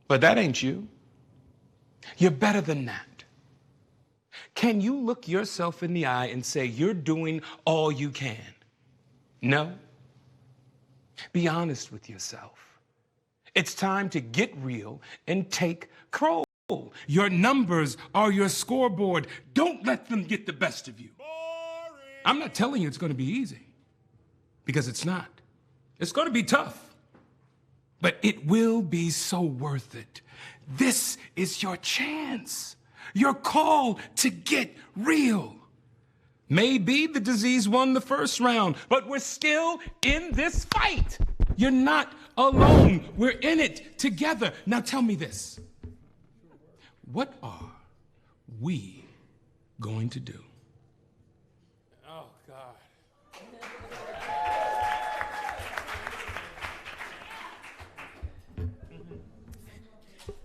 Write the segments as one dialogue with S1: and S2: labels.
S1: But that ain't you. You're better than that. Can you look yourself in the eye and say you're doing all you can? No. Be honest with yourself. It's time to get real and take control. Your numbers are your scoreboard. Don't let them get the best of you. Boring. I'm not telling you it's going to be easy, because it's not. It's going to be tough, but it will be so worth it. This is your chance, your call to get real. Maybe the disease won the first round, but we're still in this fight. You're not alone. We're in it together. Now tell me this. What are we going to do? Oh, God.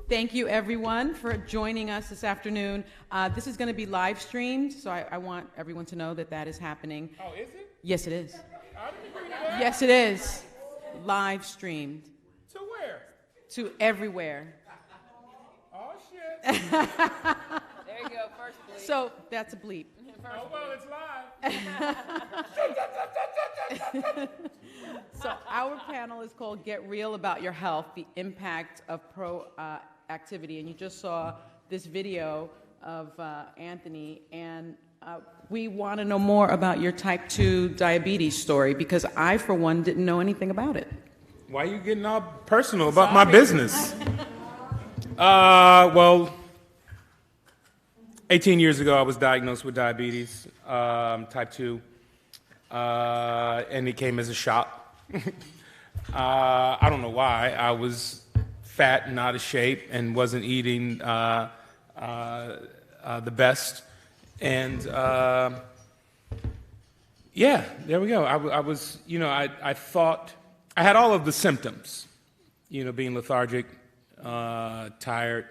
S2: Thank you, everyone, for joining us this afternoon. This is going to be live streamed, so I want everyone to know that that is happening.
S1: Oh, is it?
S2: Yes, it is.
S1: I didn't agree to that.
S2: Yes, it is. Live streamed.
S1: To where?
S2: To everywhere.
S1: Oh, shit.
S3: There you go, first bleep.
S2: So that's a bleep.
S1: Oh, well, it's live.
S2: So our panel is called Get Real About Your Health, the Impact of Proactivity. And you just saw this video of Anthony, and we want to know more about your type 2 diabetes story, because I, for one, didn't know anything about it.
S1: Why are you getting all personal about my business? Well, 18 years ago, I was diagnosed with diabetes, type 2, and it came as a shock. I don't know why. I was fat and out of shape and wasn't eating the best. And yeah, there we go. I was, I thought, I had all of the symptoms, being lethargic, tired,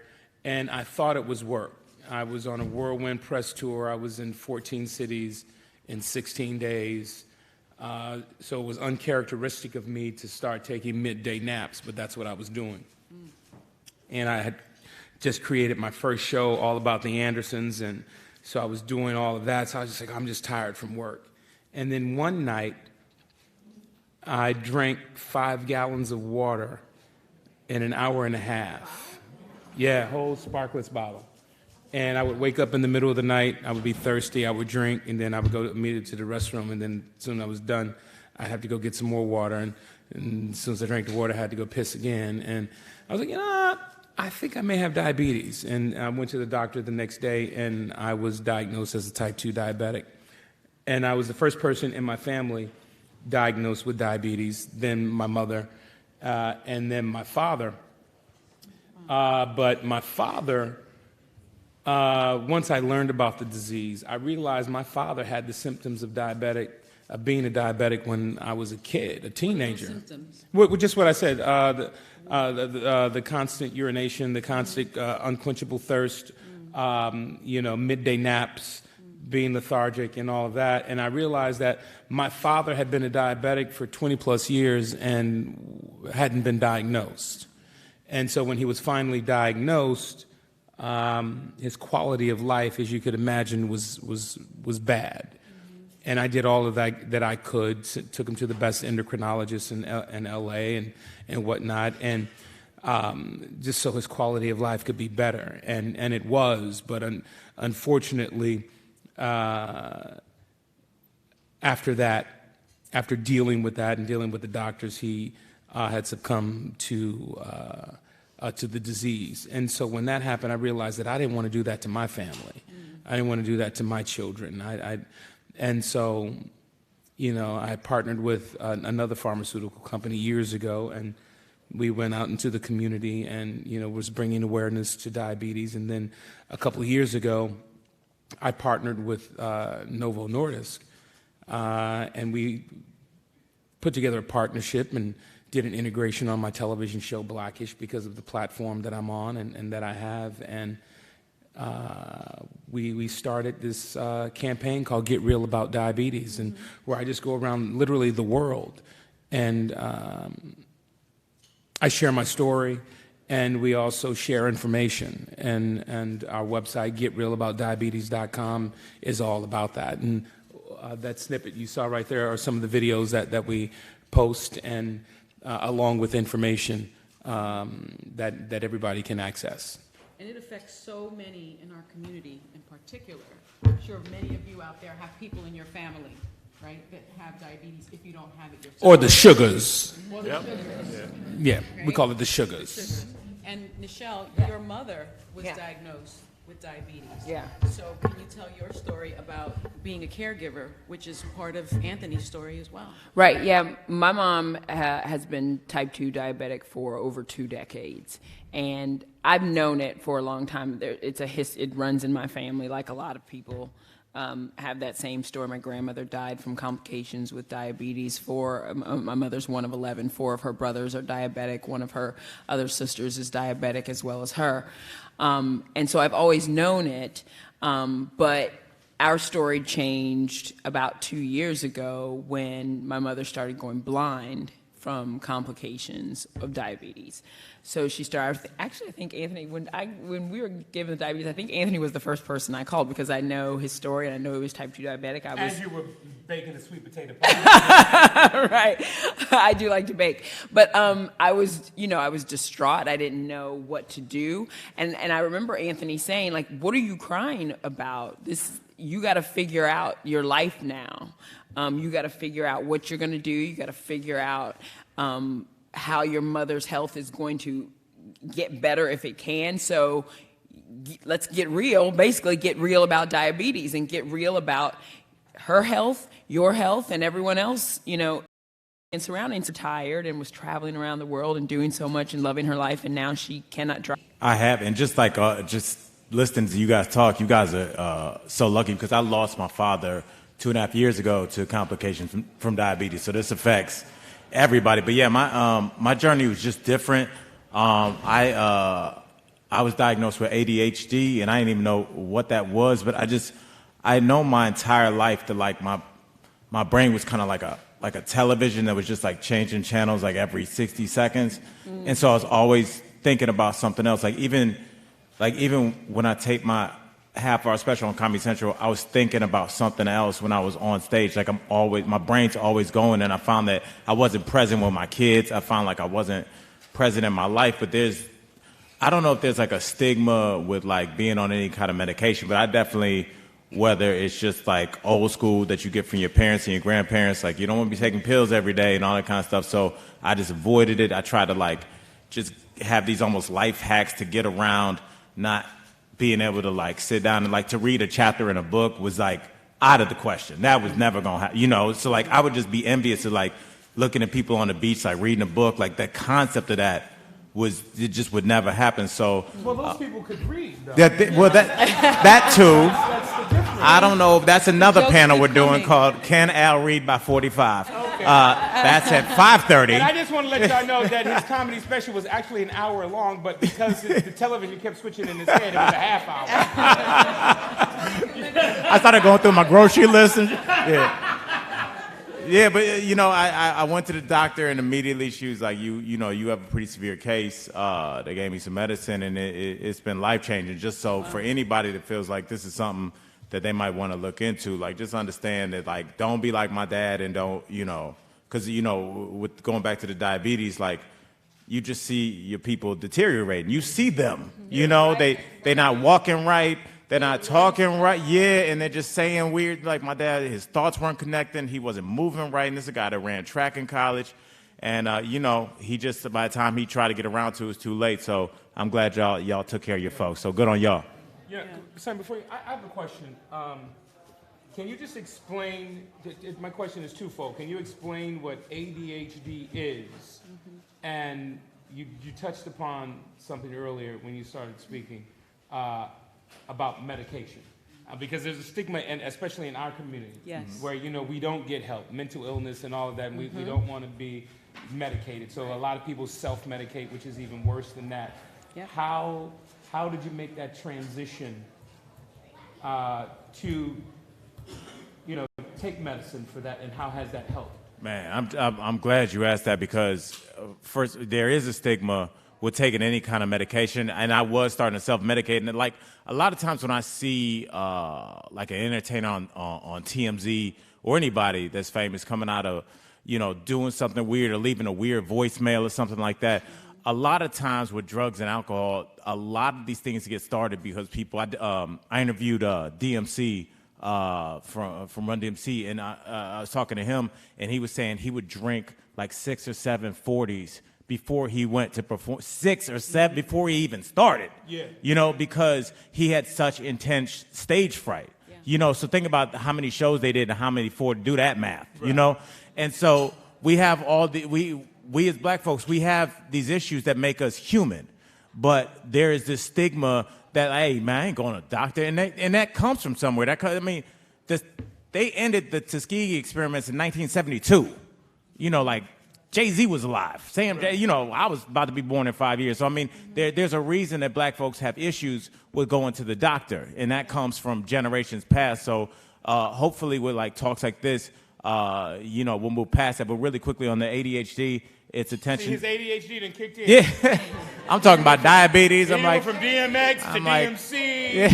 S1: and I thought it was work. I was on a whirlwind press tour. I was in 14 cities in 16 days. So it was uncharacteristic of me to start taking midday naps, but that's what I was doing. And I had just created my first show all about the Andersons, and so I was doing all of that. So I was just like, I'm just tired from work. And then one night, I drank 5 gallons of water in an hour and a half. Yeah, whole sparklets bottle. And I would wake up in the middle of the night, I would be thirsty, I would drink, and then I would go immediately to the restroom, and then as soon as I was done, I'd have to go get some more water, and as soon as I drank the water, I had to go piss again. And I was like, I think I may have diabetes. And I went to the doctor the next day, and I was diagnosed as a type 2 diabetic. And I was the first person in my family diagnosed with diabetes, then my mother, and then my father. But my father, once I learned about the disease, I realized my father had the symptoms of being a diabetic when I was a kid, a teenager.
S2: Symptoms?
S1: Just what I said, the constant urination, the constant unquenchable thirst, midday naps, being lethargic and all of that. And I realized that my father had been a diabetic for 20 plus years and hadn't been diagnosed. And so when he was finally diagnosed, his quality of life, as you could imagine, was bad. Mm-hmm. And I did all of that I could, took him to the best endocrinologists in LA and whatnot, and just so his quality of life could be better. And it was, but unfortunately, after dealing with that and dealing with the doctors, he had succumbed to the disease. And so when that happened, I realized that I didn't want to do that to my family. I didn't want to do that to my children. And so, I partnered with another pharmaceutical company years ago, and we went out into the community and, was bringing awareness to diabetes. And then a couple of years ago, I partnered with Novo Nordisk, and we put together a partnership and did an integration on my television show Blackish because of the platform that I'm on and that I have. And we started this campaign called Get Real About Diabetes, and where I just go around literally the world and I share my story and we also share information. And our website, getrealaboutdiabetes.com, is all about that. And that snippet you saw right there are some of the videos that we post, and along with information that everybody can access.
S2: And it affects so many in our community in particular. I'm sure many of you out there have people in your family, right, that have diabetes if you don't have it yourself.
S1: Or the sugars.
S2: Or the sugars.
S1: Yeah, we
S2: Right?
S1: call it the sugars.
S2: And Nischelle, your mother was diagnosed with diabetes.
S3: Yeah.
S2: So can you tell your story about being a caregiver, which is part of Anthony's story as well?
S3: Right, yeah. My mom has been type 2 diabetic for over 2 decades. And I've known it for a long time. It runs in my family, like a lot of people have that same story. My grandmother died from complications with diabetes. My mother's one of 11. 4 of her brothers are diabetic. One of her other sisters is diabetic as well as her. And so I've always known it, but our story changed about 2 years ago when my mother started going blind from complications of diabetes. So she started, actually I think Anthony, when we were given the diabetes, I think Anthony was the first person I called because I know his story and I know he was type 2 diabetic.
S1: As you were baking the sweet potato pie.
S3: Right. I do like to bake. But I was distraught. I didn't know what to do. And I remember Anthony saying, like, what are you crying about? You got to figure out your life now. You got to figure out what you're going to do. You got to figure out how your mother's health is going to get better if it can. So let's get real, basically get real about diabetes and get real about her health, your health, and everyone else, and surroundings. Are tired and was traveling around the world and doing so much and loving her life, and now she cannot drive.
S4: I have, and just listening to you guys talk, you guys are so lucky because I lost my father 2.5 years ago to complications from diabetes. So this affects everybody. But yeah, my journey was just different. I was diagnosed with ADHD, and I didn't even know what that was. But I know my entire life that like my brain was kind of like a television that was just like changing channels like every 60 seconds. And so I was always thinking about something else. Like even when I taped my half-hour special on Comedy Central, I was thinking about something else when I was on stage. Like my brain's always going, and I found that I wasn't present with my kids. I found like I wasn't present in my life. But I don't know if there's like a stigma with like being on any kind of medication, but I definitely, whether it's just like old school that you get from your parents and your grandparents, like you don't want to be taking pills every day and all that kind of stuff. So I just avoided it. I tried to like just have these almost life hacks to get around not being able to like sit down and like to read a chapter in a book was like out of the question. That was never gonna happen, so like I would just be envious of like looking at people on the beach, like reading a book, like the concept of that it just would never happen. So
S1: Well, those people could read, though.
S4: that too.
S1: That's the difference.
S4: I don't know if that's another
S2: Jokes
S4: panel
S2: keep
S4: we're doing
S2: coming.
S4: called Can Al Read by 45?
S1: Okay.
S4: That's at 5:30.
S1: And I just want to let y'all know that his comedy special was actually an hour long, but because the television kept switching in his head, it was a half hour.
S4: I started going through my grocery list. Yeah, but I went to the doctor and immediately she was like, you have a pretty severe case. They gave me some medicine and it's been life changing. Just so for anybody that feels like this is something that they might want to look into, like just understand that like don't be like my dad and don't because with going back to the diabetes, like you just see your people deteriorating. You see them, they're not walking right. They're not talking right, and they're just saying weird, like my dad, his thoughts weren't connecting, he wasn't moving right, and this is a guy that ran track in college, and, he just, by the time he tried to get around to it, it was too late, so I'm glad y'all took care of your folks, so good on y'all.
S1: Yeah, Sam, before you, I have a question. Can you just explain, my question is twofold, can you explain what ADHD is? And you touched upon something earlier when you started speaking, about medication, because there's a stigma, and especially in our community,
S2: Yes.
S1: where we don't get help, mental illness and all of that, and we don't want to be medicated. So a lot of people self-medicate, which is even worse than that.
S2: Yep.
S1: How did you make that transition to take medicine for that, and how has that helped?
S4: Man, I'm glad you asked that because first, there is a stigma with taking any kind of medication, and I was starting to self-medicate. And like a lot of times when I see like an entertainer on TMZ or anybody that's famous coming out of, doing something weird or leaving a weird voicemail or something like that, a lot of times with drugs and alcohol, a lot of these things get started because people. I interviewed DMC from Run DMC, and I was talking to him, and he was saying he would drink like 6 or 7 40s before he went to perform, 6 or 7 before he even started. Yeah. Because he had such intense stage fright. Yeah. So think about how many shows they did and how many do that math. Right. And so we have we as black folks, we have these issues that make us human, but there is this stigma that, hey, man, I ain't going to a doctor, and that comes from somewhere. They ended the Tuskegee experiments in 1972. Like Jay-Z was alive. I was about to be born in 5 years. So, there's a reason that black folks have issues with going to the doctor, and that comes from generations past. So hopefully with like talks like this, we'll move past that. But really quickly on the ADHD, it's attention.
S1: See, his ADHD done kicked in.
S4: Yeah. I'm talking about diabetes. I'm like,
S1: from DMX to DMC.
S4: Yeah.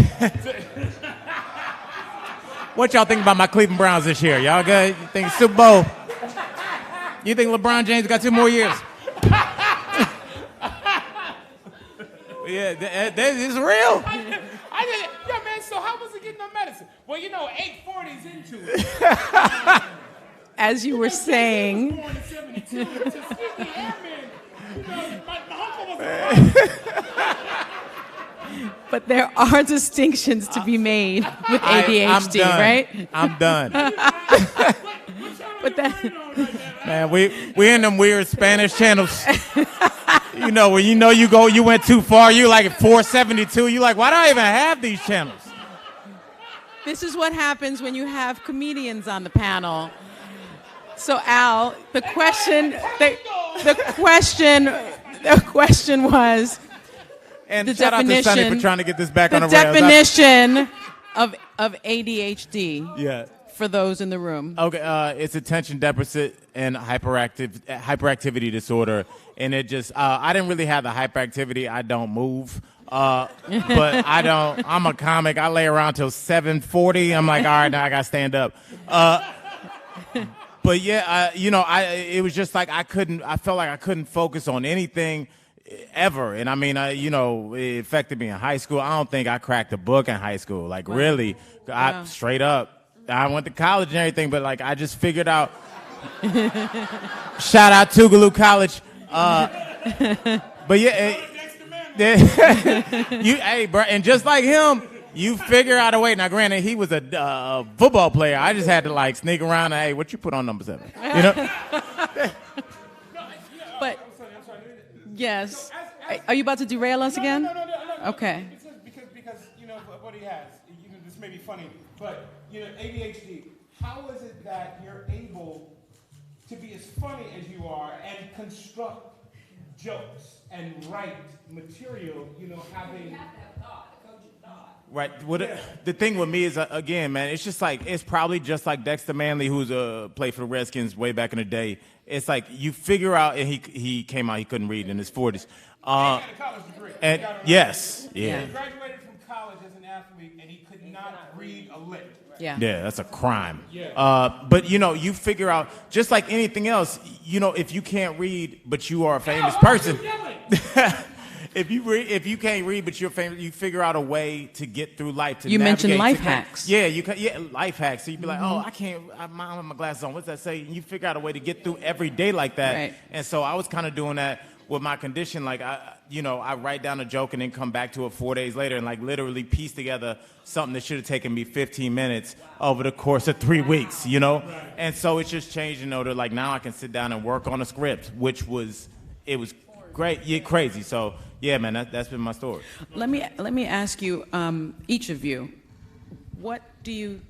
S4: What y'all think about my Cleveland Browns this year? Y'all good? You think Super Bowl? You think LeBron James got 2 more years? Yeah, that is real.
S1: Yeah, man, so how was he getting on medicine? Well, 840's into it.
S2: As you were saying,
S1: Born in 72. My uncle was
S2: but there are distinctions to be made with ADHD, right?
S4: I'm done.
S2: But that,
S4: man, we in them weird Spanish channels. When you went too far, you like at 472. You like, why do I even have these channels?
S2: this is what happens when you have comedians on the panel. So Al, the question was.
S4: And
S2: the
S4: shout out to Sonny for trying to get this back on the rails.
S2: The definition of ADHD.
S4: Yeah.
S2: For those in the room.
S4: Okay, it's attention deficit and hyperactivity disorder, and it just I didn't really have the hyperactivity. I don't move, but I'm a comic. I lay around till 7:40. I'm like, all right, now I gotta stand up. But yeah, it was just like I felt like I couldn't focus on anything ever. And I mean, it affected me in high school. I don't think I cracked a book in high school. Like, really,
S2: Wow.
S4: Straight up. I went to college and everything, but like I just figured out. Shout out Tougaloo College. But yeah, hey, bro, and just like him, you figure out a way. Now, granted, he was a football player. I just had to like sneak around and, hey, what you put on number 7?
S2: But yes, are you about to derail us again?
S1: No.
S2: Okay.
S1: Because what he has. This may be funny, but ADHD. How is it that you're able to be as funny as you are and construct jokes and write material? Having.
S4: Right. The thing with me is, again, man, it's just like, it's probably just like Dexter Manley, who's played for the Redskins way back in the day. It's like you figure out, and he came out, he couldn't read in his 40s.
S1: He had a college degree.
S4: And yes, yeah.
S1: He graduated from college as an athlete, and he could not read a lick.
S2: Yeah.
S4: Yeah, that's a crime.
S1: Yeah.
S4: But you figure out, just like anything else, if you can't read, but you are a famous person. If you can't read, but you're famous, you figure out a way to get through life.
S2: You mentioned life hacks.
S4: Yeah, life hacks. So you'd be like, oh, I can't. I don't have my glasses on. What's that say? And you figure out a way to get through every day like that.
S2: Right.
S4: And so I was kind of doing that with my condition. Like I write down a joke and then come back to it 4 days later and like literally piece together something that should have taken me 15 minutes over the course of 3 weeks. And so it's just changed. To like now I can sit down and work on a script, which was great. Yeah, crazy. So. Yeah, man, that's been my story.
S2: Let me ask you, each of you, what do you?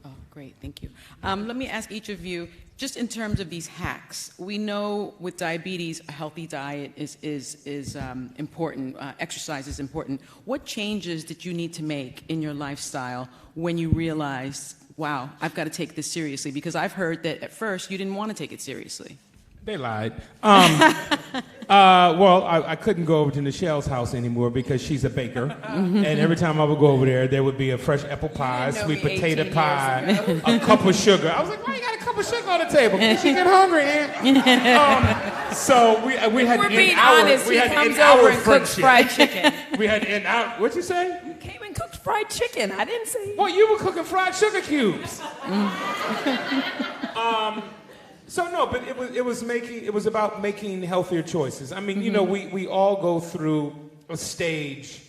S2: Oh, great, thank you. Let me ask each of you, just in terms of these hacks. We know with diabetes, a healthy diet is important. Exercise is important. What changes did you need to make in your lifestyle when you realized, wow, I've got to take this seriously? Because I've heard that at first you didn't want to take it seriously.
S1: They lied. Well, I couldn't go over to Nichelle's house anymore because she's a baker. And every time I would go over there would be a fresh apple pie,
S3: didn't know
S1: sweet
S3: me
S1: potato
S3: 18
S1: pie,
S3: years ago.
S1: a cup of sugar. I was like, why you got a cup of sugar on the table? Because she get hungry, Aunt. So we had
S3: We're
S1: an
S3: being
S1: hour.
S3: honest.
S1: We
S3: He
S1: had
S3: comes
S1: an hour
S3: over and cooks
S1: friendship.
S3: fried chicken.
S1: We had an hour. What'd you say?
S3: You came and cooked fried chicken. I didn't say.
S1: Well, you were cooking fried sugar cubes. So no, but it was about making healthier choices. I mean, you know, we all go through a stage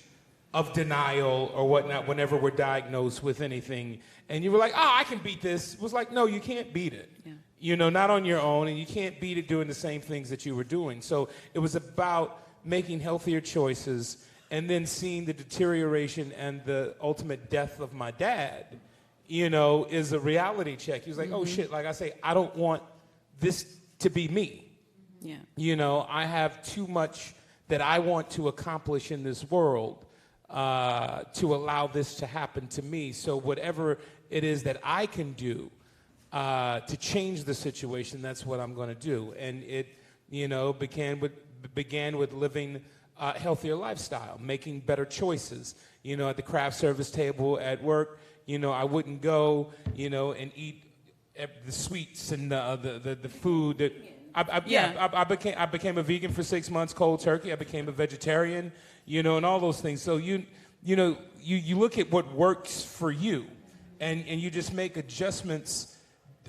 S1: of denial or whatnot whenever we're diagnosed with anything. And you were like, I can beat this. It was like, no, you can't beat it. Yeah. You know, not on your own, and you can't beat it doing the same things that you were doing. So it was about making healthier choices and then seeing the deterioration and the ultimate death of my dad, you know, is a reality check. He was like, oh shit, like I say, I don't want this to be me.
S2: Yeah.
S1: You know, I have too much that I want to accomplish in this world to allow this to happen to me. So whatever it is that I can do to change the situation, that's what I'm going to do. And it, you know, began with living a healthier lifestyle, making better choices. You know, at the craft service table at work, you know, I wouldn't go, you know, and eat the sweets and the food that I became a vegan for 6 months, cold turkey. I became a vegetarian, you know, and all those things. So you look at what works for you, and you just make adjustments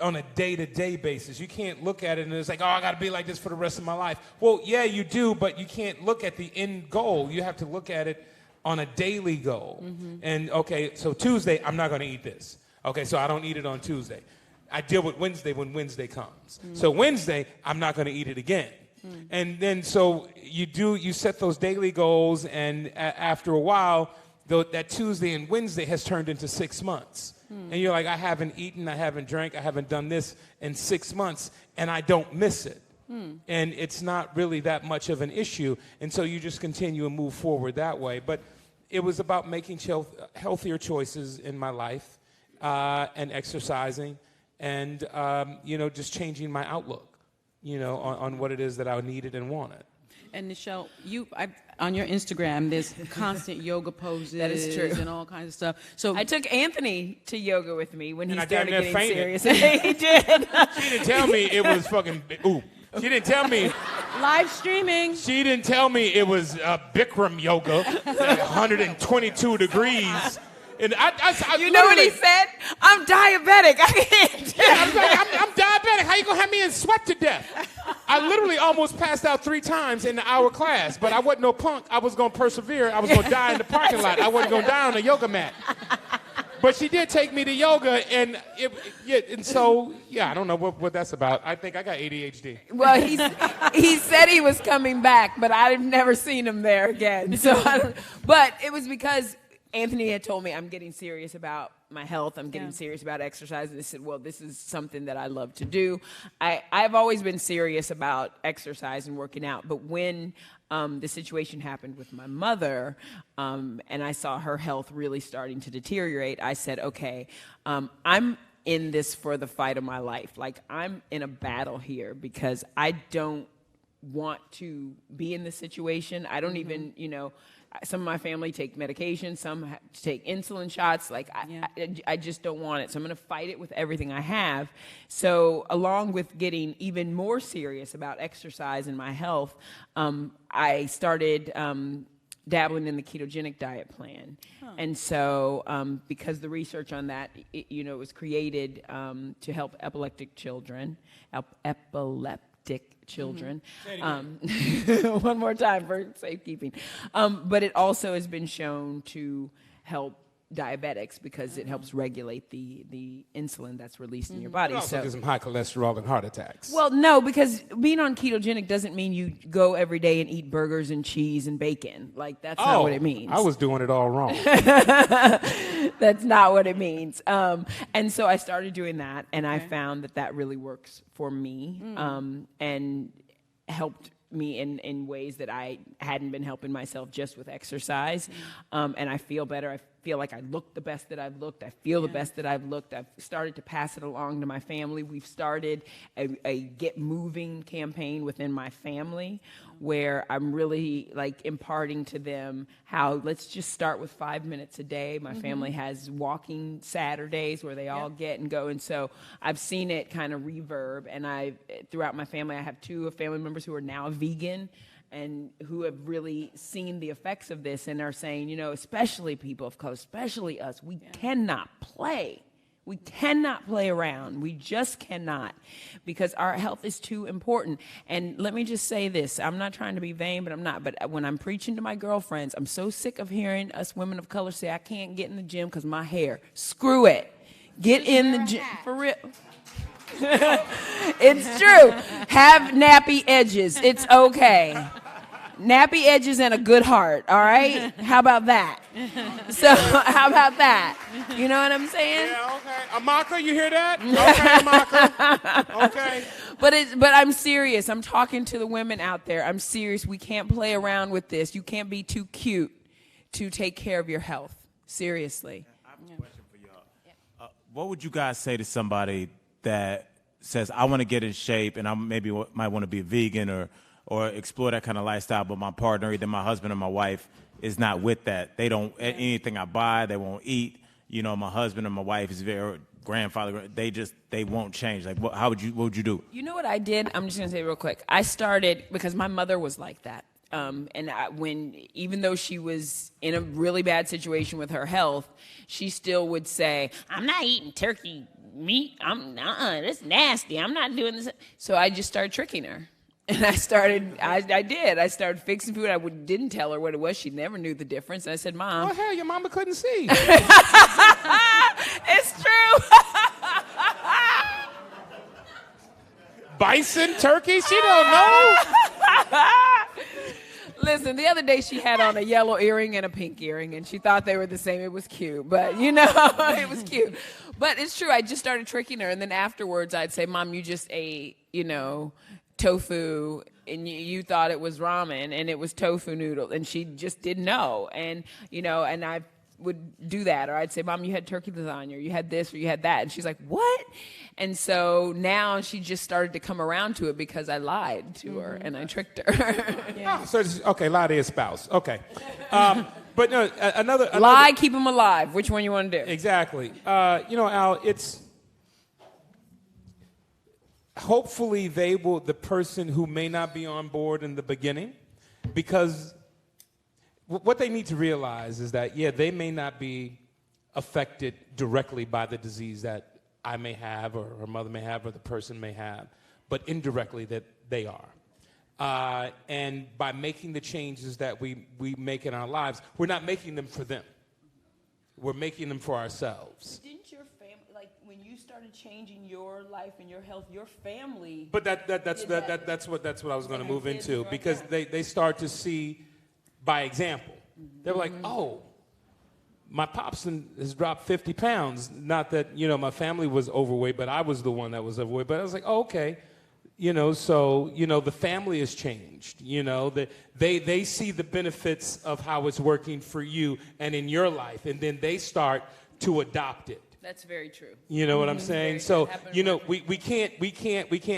S1: on a day-to-day basis. You can't look at it and it's like, I got to be like this for the rest of my life. Well, yeah, you do, but you can't look at the end goal. You have to look at it on a daily goal. And okay, so Tuesday, I'm not going to eat this. Okay, so I don't eat it on Tuesday. I deal with Wednesday when Wednesday comes. So Wednesday, I'm not going to eat it again. And then so you set those daily goals, and after a while, that Tuesday and Wednesday has turned into 6 months. And you're like, I haven't eaten, I haven't drank, I haven't done this in 6 months, and I don't miss it. And it's not really that much of an issue, and so you just continue and move forward that way. But it was about making healthier choices in my life and exercising. And, you know, just changing my outlook, you know, on what it is that I needed and wanted.
S2: And Nischelle, on your Instagram, there's constant yoga poses
S3: That is true.
S2: and all kinds of stuff. So
S3: I took Anthony to yoga with me when he
S1: I
S3: started
S1: damn near
S3: getting
S1: fainted.
S3: serious. He did.
S1: She didn't tell me it was fucking, she didn't tell me,
S2: live streaming.
S1: she didn't tell me it was Bikram yoga, at 122 degrees. And I
S3: You know what he said? I'm diabetic. I can't.
S1: I was like, I'm diabetic. How you gonna have me in sweat to death? I literally almost passed out 3 times in the hour class, but I wasn't no punk. I was gonna persevere. I was gonna die in the parking lot. I wasn't gonna die on a yoga mat. But she did take me to yoga, and so I don't know what that's about. I think I got ADHD.
S3: Well, he said he was coming back, but I've never seen him there again. So, but it was because Anthony had told me I'm getting serious about my health. I'm getting serious about exercise. And I said, well, this is something that I love to do. I've always been serious about exercise and working out. But when the situation happened with my mother and I saw her health really starting to deteriorate, I said, okay, I'm in this for the fight of my life. Like, I'm in a battle here because I don't want to be in this situation. I don't even, you know, some of my family take medication, some take insulin shots. Like, I just don't want it. So I'm going to fight it with everything I have. So along with getting even more serious about exercise and my health, I started dabbling in the ketogenic diet plan. And so because the research on that, it was created to help epileptic children, children. One more time for safekeeping. But it also has been shown to help diabetics because it helps regulate the insulin that's released in your body.
S1: It also
S3: So
S1: gives them high cholesterol and heart attacks.
S3: well, no, because being on ketogenic doesn't mean you go every day and eat burgers and cheese and bacon. Like, that's not what it means.
S1: I was doing it all wrong.
S3: That's not what it means. And so I started doing that, and I found that really works for me and helped me in ways that I hadn't been helping myself just with exercise. And I feel better. I feel like I look the best that I've looked. I feel the best that I've looked. I've started to pass it along to my family. We've started a Get Moving campaign within my family where I'm really like imparting to them how let's just start with 5 minutes a day. My family has walking Saturdays where they all get and go. And so I've seen it kind of reverb. And throughout my family, I have 2 family members who are now vegan and who have really seen the effects of this and are saying, you know, especially people of color, especially us, we cannot play. We cannot play around. We just cannot, because our health is too important. And let me just say this. I'm not trying to be vain, but I'm not. But when I'm preaching to my girlfriends, I'm so sick of hearing us women of color say, I can't get in the gym because my hair. Screw it. Get in the gym. For real. It's true. Have nappy edges. It's okay. Nappy edges and a good heart, all right? How about that? So, how about that? You know what I'm saying?
S1: Yeah, okay. Amaka, you hear that? Okay, Amaka. Okay.
S3: But I'm serious. I'm talking to the women out there. I'm serious. We can't play around with this. You can't be too cute to take care of your health. Seriously.
S4: I have a question for y'all. What would you guys say to somebody that says, I want to get in shape and I maybe might want to be a vegan or explore that kind of lifestyle, but my partner, either my husband or my wife, is not with that. They don't, anything I buy, they won't eat. You know, my husband or my wife is very, grandfather, they won't change. Like, what would you do?
S3: You know what I did? I'm just going to say real quick. I started, because my mother was like that. Even though she was in a really bad situation with her health, she still would say, I'm not eating turkey meat. That's nasty. I'm not doing this. So I just started tricking her. And I started fixing food. Didn't tell her what it was. She never knew the difference. And I said, Mom.
S1: Oh, hell, your mama couldn't see.
S3: It's true.
S1: Bison, turkey, she don't know.
S3: Listen, the other day she had on a yellow earring and a pink earring, and she thought they were the same. It was cute, but, you know, it was cute. But it's true. I just started tricking her, and then afterwards I'd say, Mom, you just ate, you know, tofu, and you thought it was ramen, and it was tofu noodle, and she just didn't know. And, you know, and I would do that, or I'd say, Mom, you had turkey lasagna, or you had this, or you had that, and she's like, what? And so now she just started to come around to it because I lied to her and I tricked her.
S1: Oh, so okay, lie to his spouse. Okay, but no, another
S3: lie, keep him alive. Which one you want to do?
S1: Exactly. You know, Al, it's hopefully the person who may not be on board in the beginning, because what they need to realize is that, they may not be affected directly by the disease that I may have, or her mother may have, or the person may have, but indirectly that they are. And by making the changes that we make in our lives, we're not making them for them. We're making them for ourselves.
S3: Didn't your family, like when you started changing your life and your health, your family?
S1: But that's what I was going to move into, because they start to see by example. They were like, oh, my pops has dropped 50 pounds. Not that, you know, my family was overweight, but I was the one that was overweight. But I was like, oh, okay. You know, so, you know, the family has changed. You know, they see the benefits of how it's working for you and in your life, and then they start to adopt it.
S3: That's very true.
S1: You know what I'm saying? So, you know, we can't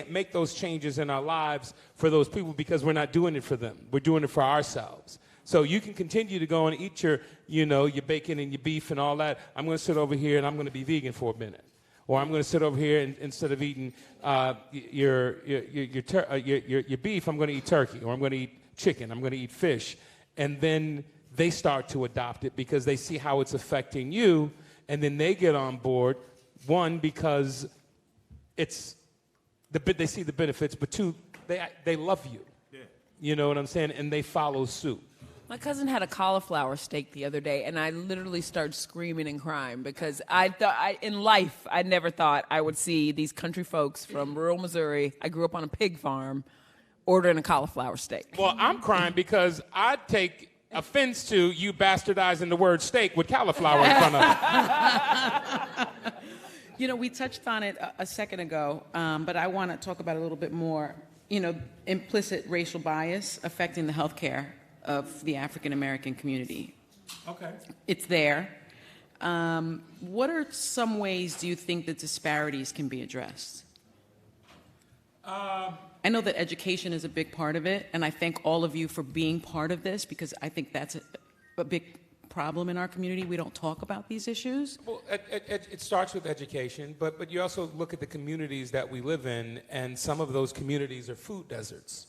S1: make those changes in our lives for those people because we're not doing it for them. We're doing it for ourselves. So you can continue to go and eat your bacon and your beef and all that. I'm going to sit over here and I'm going to be vegan for a minute. Or I'm going to sit over here and instead of eating your beef, I'm going to eat turkey. Or I'm going to eat chicken. I'm going to eat fish. And then they start to adopt it because they see how it's affecting you. And then they get on board, one, because they see the benefits, but two, they love you. Yeah. You know what I'm saying? And they follow suit.
S3: My cousin had a cauliflower steak the other day, and I literally started screaming and crying because I thought, in life, I never thought I would see these country folks from rural Missouri. I grew up on a pig farm, ordering a cauliflower steak.
S1: Well, I'm crying because I take offense to you bastardizing the word steak with cauliflower in front of it.
S2: You know, we touched on it a second ago, but I want to talk about it a little bit more. You know, implicit racial bias affecting the health care of the African American community.
S1: Okay.
S2: It's there. What are some ways do you think that disparities can be addressed? I know that education is a big part of it, and I thank all of you for being part of this because I think that's a big problem in our community. We don't talk about these issues.
S1: Well, it starts with education, but you also look at the communities that we live in, and some of those communities are food deserts.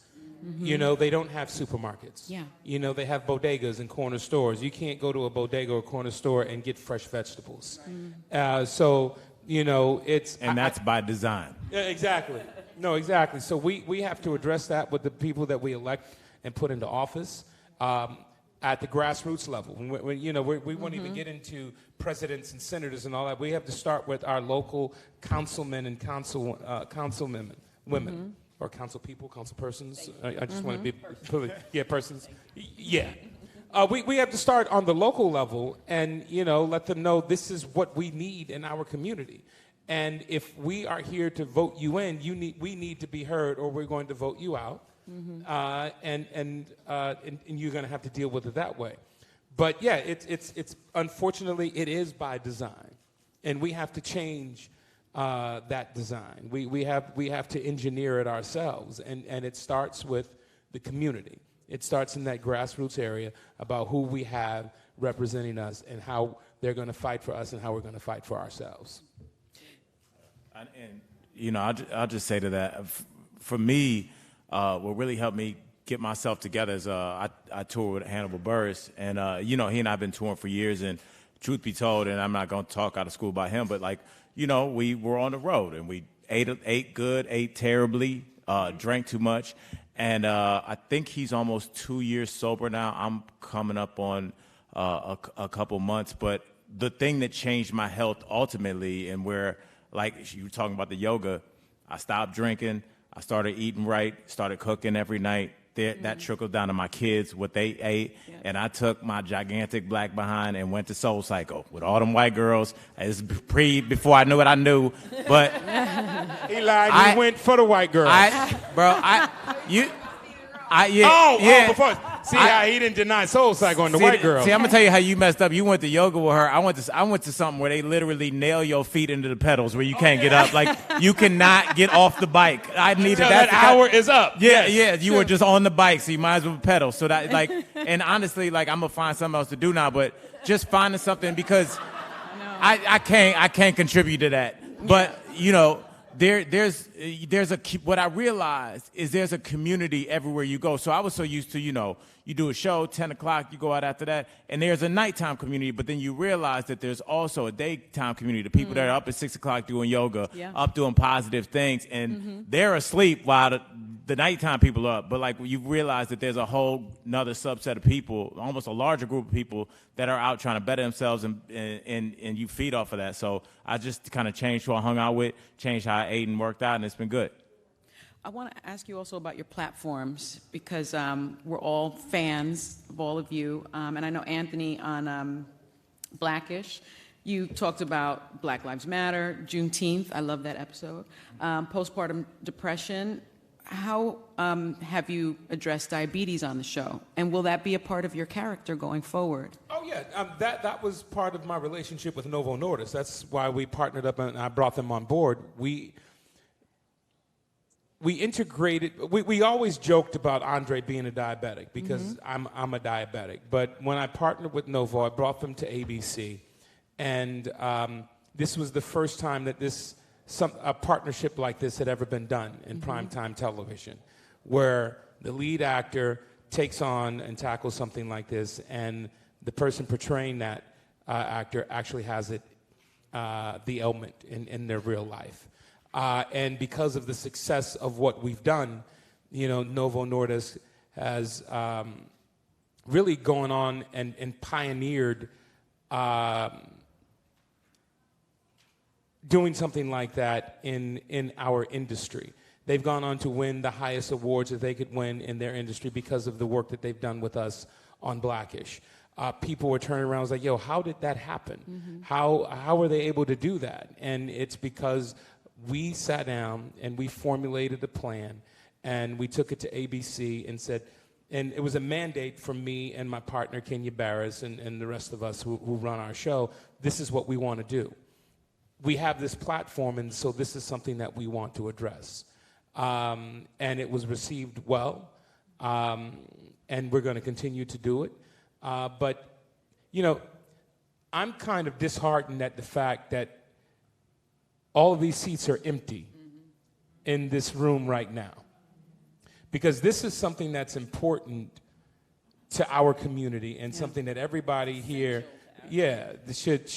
S1: You know, they don't have supermarkets.
S2: Yeah.
S1: You know, they have bodegas and corner stores. You can't go to a bodega or corner store and get fresh vegetables. So, you know, it's...
S4: And that's by design.
S1: Yeah, exactly. No, exactly. So we have to address that with the people that we elect and put into office at the grassroots level. We won't even get into presidents and senators and all that. We have to start with our local councilmen and councilwomen, women, or council people, council persons. I just want to be, persons. Yeah. We have to start on the local level and, let them know this is what we need in our community. And if we are here to vote you in, we need to be heard, or we're going to vote you out, and you're going to have to deal with it that way. But yeah, it's unfortunately it is by design, and we have to change that design. We have to engineer it ourselves, and it starts with the community. It starts in that grassroots area about who we have representing us and how they're going to fight for us and how we're going to fight for ourselves.
S4: And I'll just say to that, for me, what really helped me get myself together is I toured with Hannibal Buress, and he and I've been touring for years. And truth be told, and I'm not going to talk out of school about him, but we were on the road and we ate good, ate terribly, drank too much, and I think he's almost 2 years sober now. I'm coming up on a couple months, but the thing that changed my health ultimately, and where, like you were talking about the yoga, I stopped drinking, I started eating right, started cooking every night. That trickled down to my kids, what they ate, and I took my gigantic black behind and went to Soul Cycle with all them white girls. It's before I knew what I knew, but
S1: he lied. He went for the white girls. Before. See how he didn't deny Soul Cycle on the white girl.
S4: See, I'm gonna tell you how you messed up. You went to yoga with her. I went to something where they literally nail your feet into the pedals where you can't get up. Like you cannot get off the bike. I needed
S1: that hour is up.
S4: Yeah, yes. You were just on the bike, so you might as well pedal. So that and honestly, I'm gonna find something else to do now. But just finding something because I can't contribute to that. But what I realized is there's a community everywhere you go. So I was so used to, you do a show, 10 o'clock, you go out after that, and there's a nighttime community, but then you realize that there's also a daytime community, the people that are up at 6 o'clock doing yoga, up doing positive things, and they're asleep while the nighttime people are up. But you realize that there's a whole another subset of people, almost a larger group of people that are out trying to better themselves, and you feed off of that. So I just kind of changed who I hung out with, changed how I ate and worked out, and it's been good.
S2: I want to ask you also about your platforms because we're all fans of all of you. And I know Anthony on Blackish, you talked about Black Lives Matter, Juneteenth. I love that episode. Postpartum depression. How have you addressed diabetes on the show? And will that be a part of your character going forward?
S1: Oh, yeah. That was part of my relationship with Novo Nordisk. That's why we partnered up and I brought them on board. We integrated. We always joked about Andre being a diabetic because I'm a diabetic. But when I partnered with Novo, I brought them to ABC, and this was the first time that a partnership like this had ever been done in primetime television, where the lead actor takes on and tackles something like this, and the person portraying that actor actually has the ailment in their real life. And because of the success of what we've done, Novo Nordisk has really gone on and pioneered doing something like that in our industry. They've gone on to win the highest awards that they could win in their industry because of the work that they've done with us on Blackish. People were turning around and was like, yo, how did that happen? How were they able to do that? And it's because we sat down and we formulated a plan and we took it to ABC and said, And it was a mandate from me and my partner, Kenya Barris, and the rest of us who run our show. This is what we want to do. We have this platform, and so this is something that we want to address. And it was received well, and we're going to continue to do it. But, you know, I'm kind of disheartened at the fact that all of these seats are empty in this room right now. Because this is something that's important to our community and something that everybody here, should,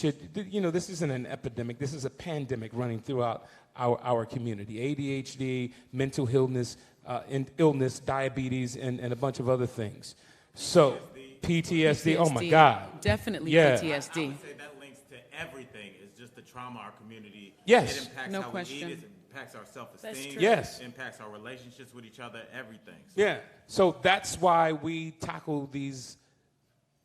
S1: you know, this isn't an epidemic. This is a pandemic running throughout our community. ADHD, mental illness, diabetes, and a bunch of other things. So, PTSD, oh my God.
S2: Definitely
S1: Yeah.
S2: PTSD.
S4: I would say that links to everything. It's just the trauma our community.
S1: Yes.
S4: It impacts
S2: No
S4: how
S2: question.
S4: we eat. It impacts our self-esteem.
S3: That's true.
S1: Yes.
S4: It impacts our relationships with each other, everything. So
S1: Yeah, so that's why we tackle these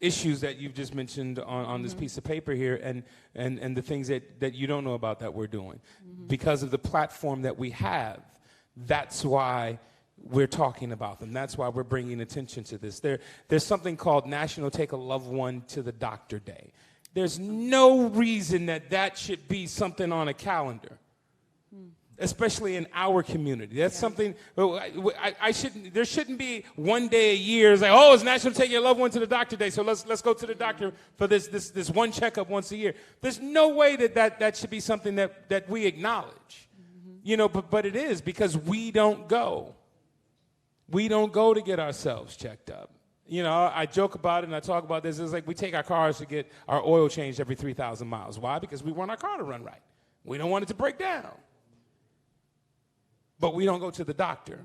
S1: issues that you've just mentioned on this piece of paper here and the things that you don't know about that we're doing. Because of the platform that we have, that's why we're talking about them. That's why we're bringing attention to this. There's something called National Take a Loved One to the Doctor Day. There's no reason that should be something on a calendar. Especially in our community. That's something, there shouldn't be one day a year, it's like, oh, it's National Take Your Loved One to the Doctor Day, so let's go to the doctor for this one checkup once a year. There's no way that should be something that we acknowledge. You know, but it is, because we don't go. We don't go to get ourselves checked up. You know, I joke about it and I talk about this. It's like we take our cars to get our oil changed every 3,000 miles. Why? Because we want our car to run right. We don't want it to break down. But we don't go to the doctor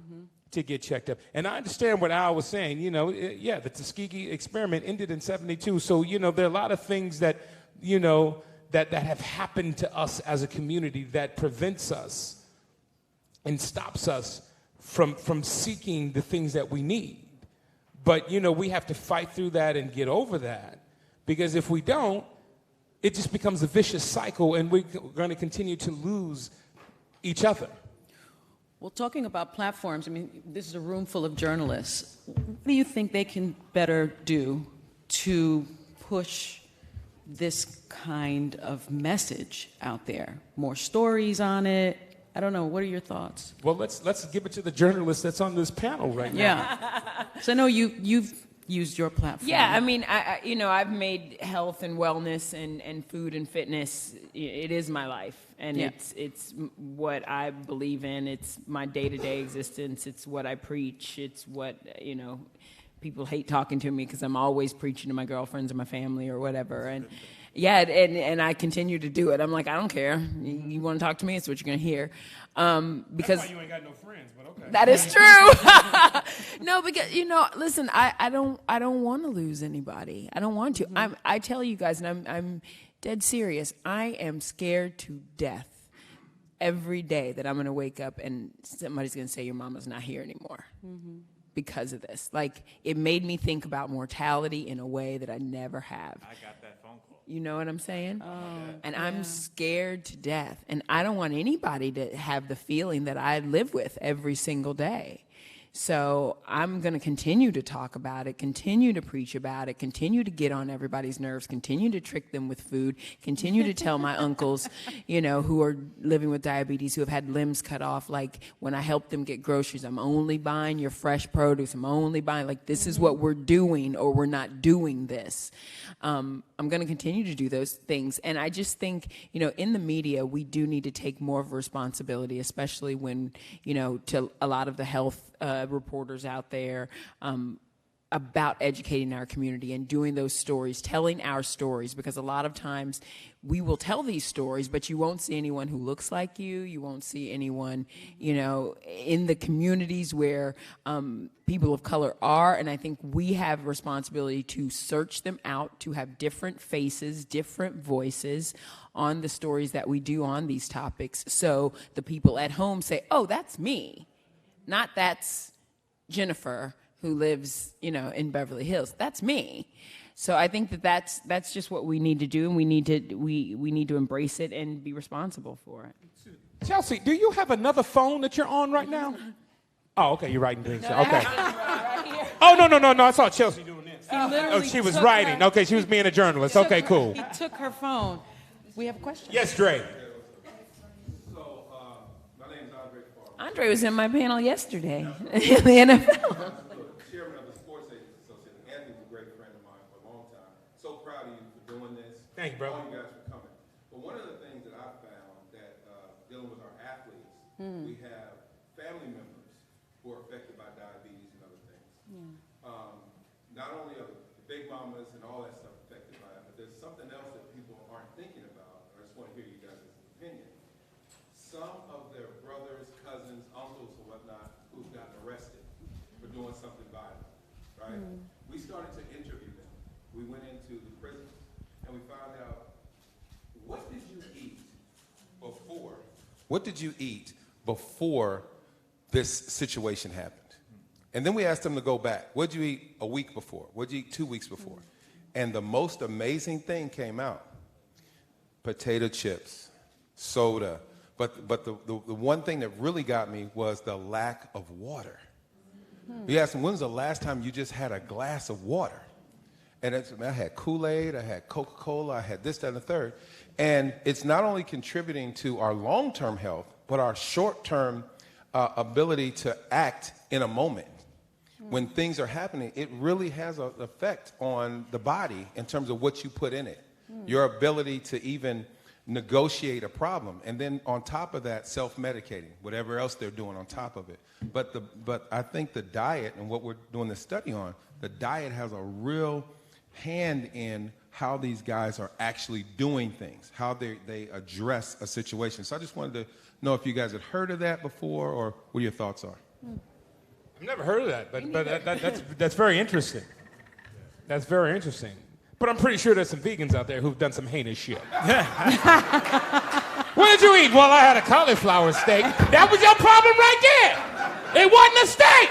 S1: to get checked up. And I understand what Al was saying. You know, the Tuskegee experiment ended in 1972. So, you know, there are a lot of things that, you know, that have happened to us as a community that prevents us and stops us from seeking the things that we need. But, you know, we have to fight through that and get over that. Because if we don't, it just becomes a vicious cycle, and we're going to continue to lose each other.
S2: Well, talking about platforms, I mean, this is a room full of journalists. What do you think they can better do to push this kind of message out there? More stories on it? I don't know. What are your thoughts?
S1: Well, let's give it to the journalist that's on this panel right now.
S2: Yeah. So I know you've used your platform.
S3: Yeah, I mean, I've made health and wellness and food and fitness, it is my life. And
S2: Yeah.
S3: it's what I believe in. It's my day-to-day existence. It's what I preach. It's what, you know, people hate talking to me because I'm always preaching to my girlfriends or my family or whatever. And yeah, and I continue to do it. I'm like, I don't care. You want to talk to me? It's what you're going to hear. Because
S1: That's why you ain't got no friends, but okay.
S3: that is true. No, because, you know, listen, I don't want to lose anybody. I don't want to. I tell you guys, and I'm dead serious. I am scared to death every day that I'm going to wake up and somebody's going to say your mama's not here anymore because of this. Like, it made me think about mortality in a way that I never have.
S4: I got that phone call.
S3: You know what I'm saying? And I'm scared to death. And I don't want anybody to have the feeling that I live with every single day. So I'm going to continue to talk about it, continue to preach about it, continue to get on everybody's nerves, continue to trick them with food, continue to tell my uncles, you know, who are living with diabetes, who have had limbs cut off, like, when I help them get groceries, I'm only buying your fresh produce. I'm only buying, like, this is what we're doing, or we're not doing this. I'm going to continue to do those things. And I just think, you know, in the media, we do need to take more of a responsibility, especially when, you know, to a lot of the health reporters out there, about educating our community and doing those stories, telling our stories, because a lot of times we will tell these stories, but you won't see anyone who looks like you. You won't see anyone, you know, in the communities where people of color are. And I think we have a responsibility to search them out, to have different faces, different voices on the stories that we do on these topics. So the people at home say, oh, that's me. Not that's Jennifer who lives, you know, in Beverly Hills. That's me. So I think that's just what we need to do, and we need to embrace it and be responsible for it.
S1: Chelsea, do you have another phone that you're on right now? Oh, okay, you're writing things. Okay.
S3: Right here.
S1: Oh, no. I saw Chelsea doing this.
S2: He literally
S1: She was
S2: took
S1: writing.
S2: her-
S1: Okay, she was being a journalist.
S2: took
S1: Okay,
S2: her-
S1: cool.
S2: He took her phone. We have a question.
S1: Yes, Dre.
S5: So, my name is Andre Farmer,
S3: Andre was in my panel yesterday in the NFL.
S5: chairman of the Sports Agents Association. Anthony's a great friend of mine for a long time. So proud of you for doing this.
S1: Thank you, bro.
S5: All you guys for coming. But one of the things that I found that dealing with our athletes, we have family members who are affected by diabetes and other things. Not only are the big mamas and all that stuff affected by it, but there's something else that people aren't thinking about. I just want to hear you guys' opinion. Some of their brothers, cousins, uncles, or whatnot who've gotten arrested for doing something violent, right? We started to interview them. We went into the prisons and we found out, what did you eat before? What did you eat before this situation happened? And then we asked them to go back. What did you eat a week before? What did you eat 2 weeks before? And the most amazing thing came out. Potato chips, soda. But the one thing that really got me was the lack of water. You asked them, when's the last time you just had a glass of water? And I had Kool-Aid, I had Coca-Cola, I had this, that, and the third. And it's not only contributing to our long-term health, but our short-term ability to act in a moment. When things are happening, it really has an effect on the body in terms of what you put in it. Your ability to even negotiate a problem. And then on top of that, self-medicating, whatever else they're doing on top of it. But I think the diet, and what we're doing the study on, the diet has a real hand in how these guys are actually doing things, how they address a situation. So I just wanted to know if you guys had heard of that before, or what your thoughts are.
S1: I've never heard of that, but that's very interesting. That's very interesting. But I'm pretty sure there's some vegans out there who've done some heinous shit. What did you eat? Well, I had a cauliflower steak. That was your problem right there. It wasn't a steak.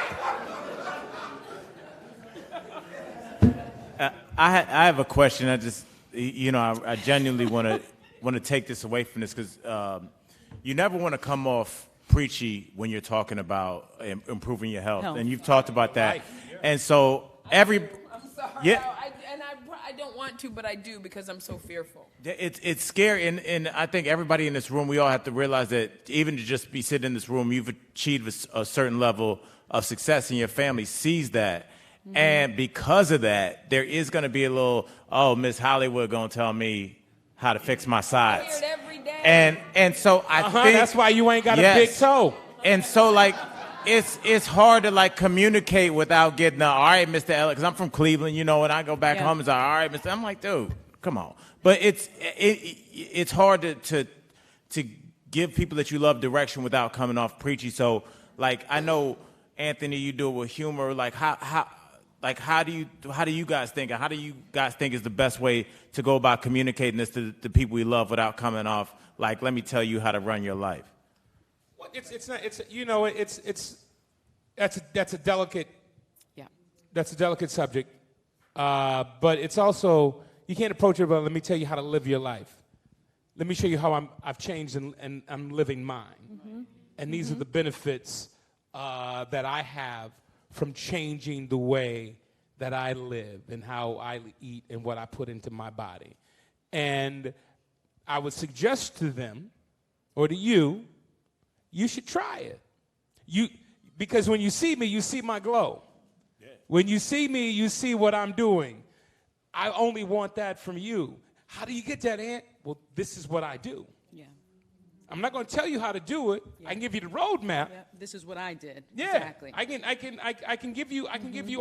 S4: I have a question. I genuinely want to take this away from this, because you never want to come off preachy when you're talking about improving your health. And you've talked about that.
S1: Right.
S4: And so
S3: I'm sorry.
S4: Yeah.
S3: I don't want to, but I do because I'm so fearful.
S4: It's scary, and I think everybody in this room, we all have to realize that even to just be sitting in this room, you've achieved a certain level of success, and your family sees that. And because of that, there is going to be a little, Miss Hollywood going to tell me how to fix my sides.
S3: I hear it every day.
S4: And so I think
S1: That's why you ain't got a big toe.
S4: And so it's hard to communicate without getting all right, Mr. Ellis, because I'm from Cleveland, and I go back home and say, all right, Mr. I'm like, dude, come on. But it's hard to give people that you love direction without coming off preachy. So I know, Anthony, you do it with humor. How do you guys think? How do you guys think is the best way to go about communicating this to the people we love without coming off let me tell you how to run your life?
S1: Well, that's a delicate subject, but it's also, you can't approach it about, let me tell you how to live your life. Let me show you how I've changed and I'm living mine. And these are the benefits that I have from changing the way that I live and how I eat and what I put into my body. And I would suggest to them, or to you should try it. Because when you see me, you see my glow. Yeah. When you see me, you see what I'm doing. I only want that from you. How do you get that, Aunt? Well, this is what I do.
S2: Yeah.
S1: I'm not going to tell you how to do it.
S2: Yeah.
S1: I can give you the roadmap.
S2: Yeah. This is what I did.
S1: Yeah.
S2: Exactly.
S1: I can give you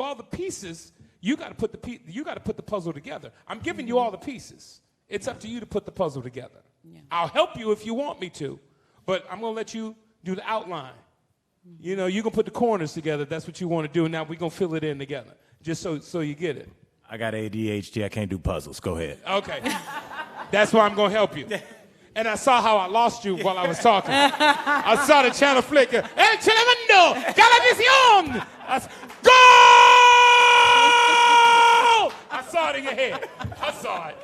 S1: all the pieces. You got to put the puzzle together. I'm giving you all the pieces. It's up to you to put the puzzle together.
S2: Yeah.
S1: I'll help you if you want me to, but I'm going to let you do the outline. You can put the corners together. That's what you want to do. Now we're going to fill it in together, just so you get it.
S4: I got ADHD. I can't do puzzles. Go ahead.
S1: Okay. That's why I'm going to help you. And I saw how I lost you while I was talking. I saw the channel flicker. El Telemundo, Galavisión. Go! I saw it in your head. I saw it.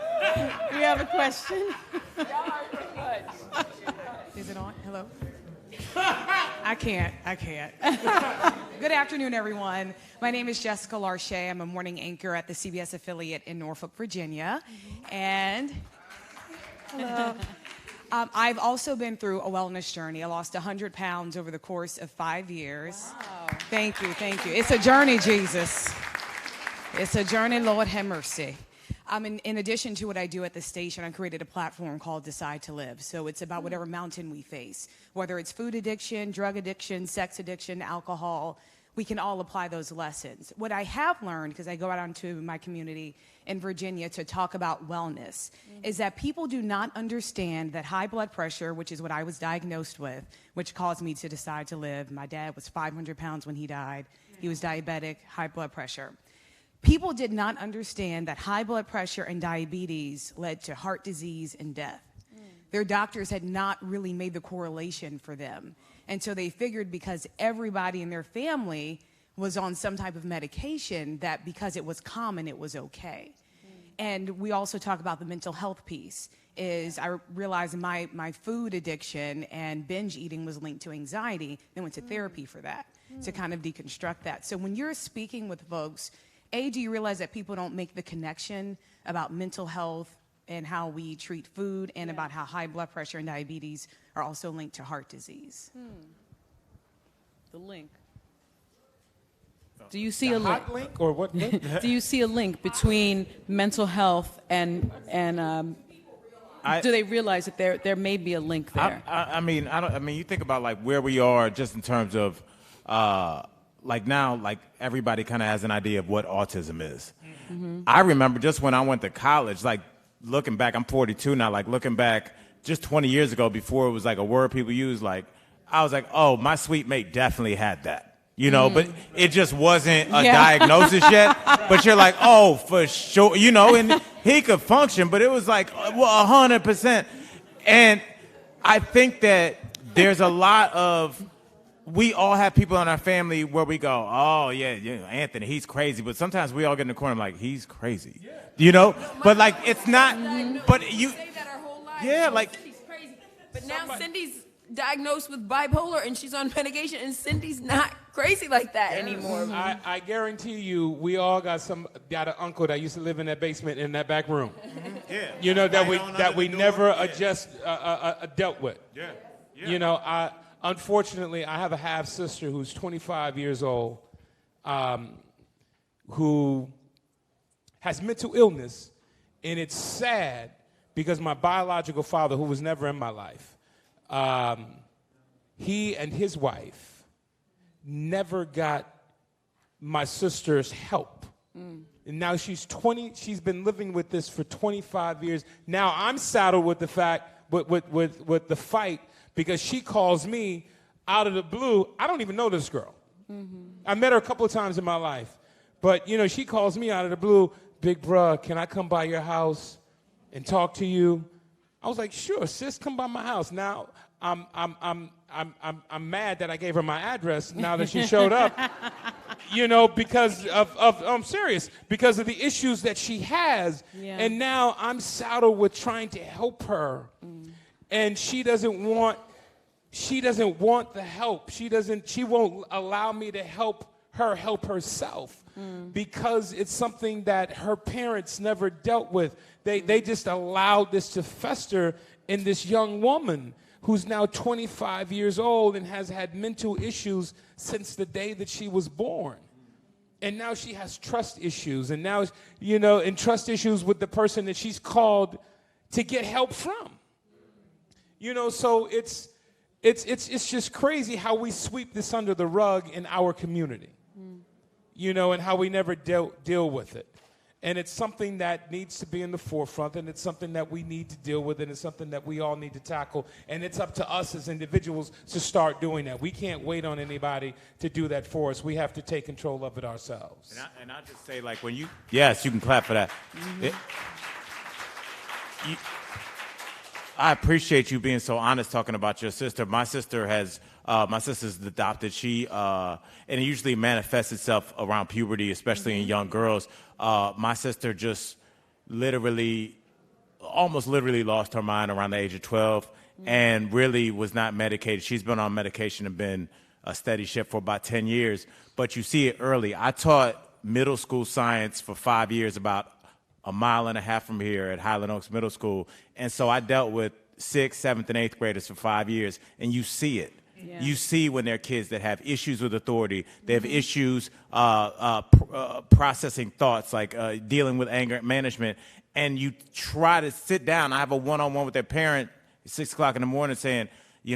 S2: We have a question.
S3: Y'all are too much.
S2: Is it on? Hello?
S6: I can't. Good afternoon, everyone. My name is Jessica Larche. I'm a morning anchor at the CBS affiliate in Norfolk, Virginia. And hello. I've also been through a wellness journey. I lost 100 pounds over the course of 5 years.
S2: Wow.
S6: Thank you. It's a journey, Jesus. It's a journey, Lord have mercy. In addition to what I do at the station, I created a platform called Decide to Live. So it's about whatever mountain we face, whether it's food addiction, drug addiction, sex addiction, alcohol, we can all apply those lessons. What I have learned, because I go out onto my community in Virginia to talk about wellness, is that people do not understand that high blood pressure, which is what I was diagnosed with, which caused me to decide to live. My dad was 500 pounds when he died. He was diabetic, high blood pressure. People did not understand that high blood pressure and diabetes led to heart disease and death. Their doctors had not really made the correlation for them. And so they figured because everybody in their family was on some type of medication, that because it was common, it was okay. And we also talk about the mental health piece. I realized my food addiction and binge eating was linked to anxiety. Then went to therapy for that, to kind of deconstruct that. So when you're speaking with folks, do you realize that people don't make the connection about mental health and how we treat food, and about how high blood pressure and diabetes are also linked to heart disease?
S2: The link. Do you see a link?
S1: Hot link or what link?
S2: Do you see a link between mental health and do they realize that there may be a link there?
S4: I mean, you think about like where we are just in terms of like now, like everybody kind of has an idea of what autism is. I remember just when I went to college, like looking back, I'm 42 now, like looking back just 20 years ago, before it was like a word people used, like I was like, oh, my sweet mate definitely had that, you know, but it just wasn't a diagnosis yet. But you're like, oh, for sure, you know, and he could function, but it was like, well, 100%. And I think that there's a lot of, we all have people in our family where we go, oh, yeah, Anthony, he's crazy. But sometimes we all get in the corner like, he's crazy, you know? But like, it's not, but you,
S3: say that our whole life.
S4: yeah, like,
S3: Cindy's crazy. But now Cindy's diagnosed with bipolar and she's on medication, and Cindy's not crazy like that anymore.
S1: I guarantee you, we all got an uncle that used to live in that basement in that back room.
S4: yeah.
S1: You know, that we never dealt with.
S4: Yeah.
S1: You know, unfortunately, I have a half sister who's 25 years old, who has mental illness, and it's sad because my biological father, who was never in my life, he and his wife never got my sister's help. And now she's been living with this for 25 years. Now I'm saddled with the fact, with the fight, because she calls me out of the blue. I don't even know this girl. I met her a couple of times in my life. But, you know, she calls me out of the blue, big bruh, can I come by your house and talk to you? I was like, sure, sis, come by my house. Now, I'm mad that I gave her my address now that she showed up, you know, because I'm serious, because of the issues that she has.
S2: Yeah.
S1: And now I'm saddled with trying to help her. And she doesn't want the help. She won't allow me to help her help herself, because it's something that her parents never dealt with. They just allowed this to fester in this young woman who's now 25 years old and has had mental issues since the day that she was born. And now she has trust issues, and now, you know, and trust issues with the person that she's called to get help from. You know, so it's just crazy how we sweep this under the rug in our community, you know, and how we never deal with it. And it's something that needs to be in the forefront, and it's something that we need to deal with, and it's something that we all need to tackle. And it's up to us as individuals to start doing that. We can't wait on anybody to do that for us. We have to take control of it ourselves.
S4: And I just say, like, when you, yes, you can clap for that. I appreciate you being so honest talking about your sister. My sister's adopted. She and it usually manifests itself around puberty, especially in young girls. My sister just almost literally lost her mind around the age of 12, and really was not medicated. She's been on medication and been a steady ship for about 10 years, but you see it early. I taught middle school science for 5 years, about a mile and a half from here at Highland Oaks Middle School, and so I dealt with 6th, 7th, and 8th graders for 5 years, and you see it.
S2: Yeah.
S4: You see when they're kids that have issues with authority, they have issues processing thoughts, like dealing with anger management, and you try to sit down. I have a one-on-one with their parent at 6 o'clock in the morning saying,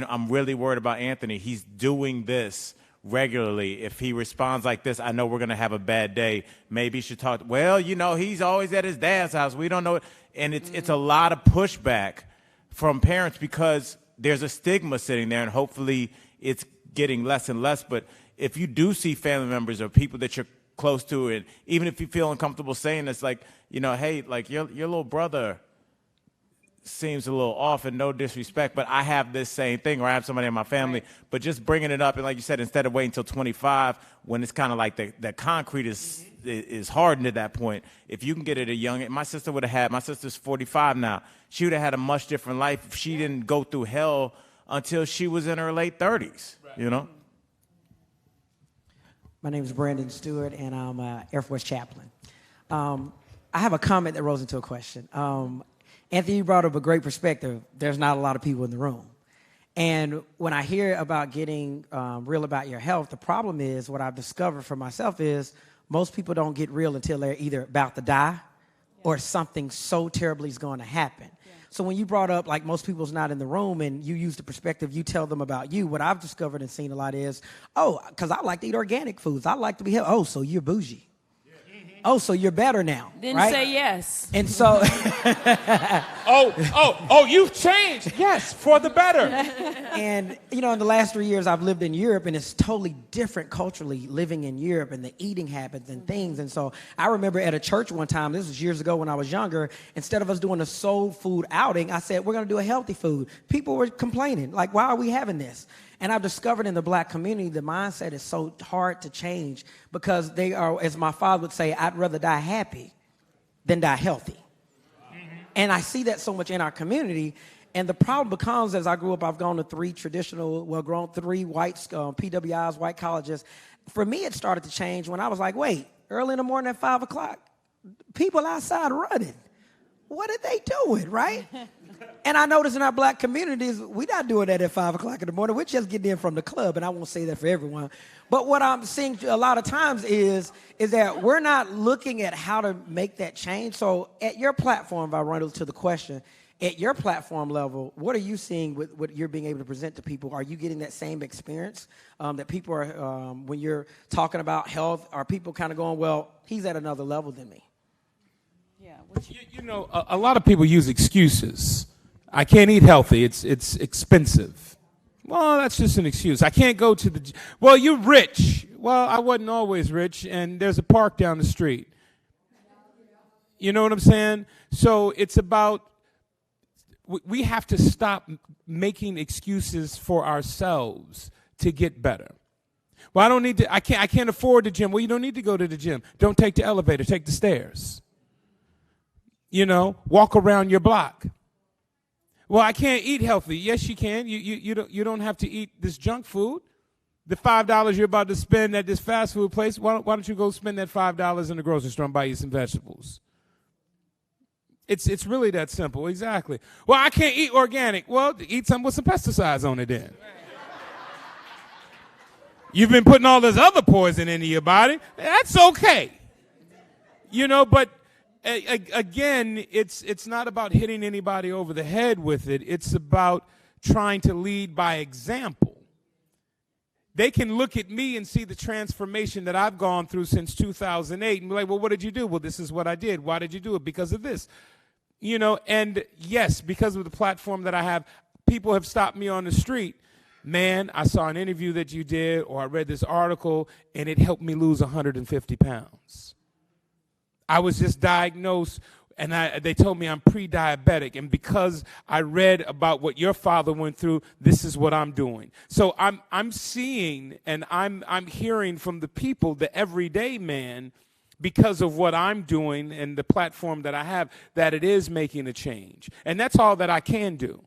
S4: I'm really worried about Anthony. He's doing this regularly. If he responds like this, I know we're going to have a bad day. Maybe you should talk. Well, he's always at his dad's house. We don't know it. And it's a lot of pushback from parents because there's a stigma sitting there, and hopefully it's getting less and less. But if you do see family members or people that you're close to, and even if you feel uncomfortable saying this, like, hey, like your little brother seems a little off, and no disrespect, but I have this same thing, or I have somebody in my family. Right. But just bringing it up, and like you said, instead of waiting until 25, when it's kind of like the concrete is hardened at that point, if you can get it at a young, my sister's 45 now. She would have had a much different life if she didn't go through hell until she was in her late 30s,
S7: My name is Brandon Stewart, and I'm an Air Force chaplain. I have a comment that rolls into a question. Anthony, you brought up a great perspective. There's not a lot of people in the room. And when I hear about getting real about your health, the problem is, what I've discovered for myself is, most people don't get real until they're either about to die or something so terribly is going to happen. Yeah. So when you brought up, like, most people's not in the room, and you use the perspective, you tell them about you, what I've discovered and seen a lot is, because I like to eat organic foods. I like to be healthy. Oh, so you're bougie. Oh, so you're better now.
S3: Then
S7: right?
S3: say yes.
S7: And so.
S1: You've changed. Yes, for the better.
S7: And, in the last 3 years, I've lived in Europe, and it's totally different culturally living in Europe and the eating habits and things. And so I remember at a church one time, this was years ago when I was younger, instead of us doing a soul food outing, I said, we're going to do a healthy food. People were complaining, like, why are we having this? And I've discovered in the black community, the mindset is so hard to change because they are, as my father would say, I'd rather die happy than die healthy. Mm-hmm. And I see that so much in our community. And the problem becomes, as I grew up, I've gone to three white PWIs, white colleges. For me, it started to change when I was like, wait, early in the morning at 5 o'clock, people outside running. What are they doing, right? And I notice in our black communities, we're not doing that at 5 o'clock in the morning. We're just getting in from the club, and I won't say that for everyone. But what I'm seeing a lot of times is that we're not looking at how to make that change. So at your platform, if I run to the question, at your platform level, what are you seeing with what you're being able to present to people? Are you getting that same experience that people are, when you're talking about health, are people kind of going, well, he's at another level than me?
S1: A lot of people use excuses. I can't eat healthy. It's expensive. Well, that's just an excuse. I can't go to the. Well, you're rich. Well, I wasn't always rich, and there's a park down the street. You know what I'm saying? So it's about. We have to stop making excuses for ourselves to get better. Well, I don't need to. I can't afford the gym. Well, you don't need to go to the gym. Don't take the elevator. Take the stairs. Walk around your block. Well, I can't eat healthy. Yes, you can. You don't have to eat this junk food. The $5 you're about to spend at this fast food place, why don't you go spend that $5 in the grocery store and buy you some vegetables? It's really that simple. Exactly. Well, I can't eat organic. Well, eat something with some pesticides on it then. You've been putting all this other poison into your body. That's okay. But again, it's not about hitting anybody over the head with it. It's about trying to lead by example. They can look at me and see the transformation that I've gone through since 2008 and be like, well, what did you do? Well, this is what I did. Why did you do it? Because of this. And yes, because of the platform that I have, people have stopped me on the street. Man, I saw an interview that you did, or I read this article, and it helped me lose 150 pounds. I was just diagnosed, and they told me I'm pre-diabetic. And because I read about what your father went through, this is what I'm doing. So I'm seeing and I'm hearing from the people, the everyday man, because of what I'm doing and the platform that I have, that it is making a change. And that's all that I can do.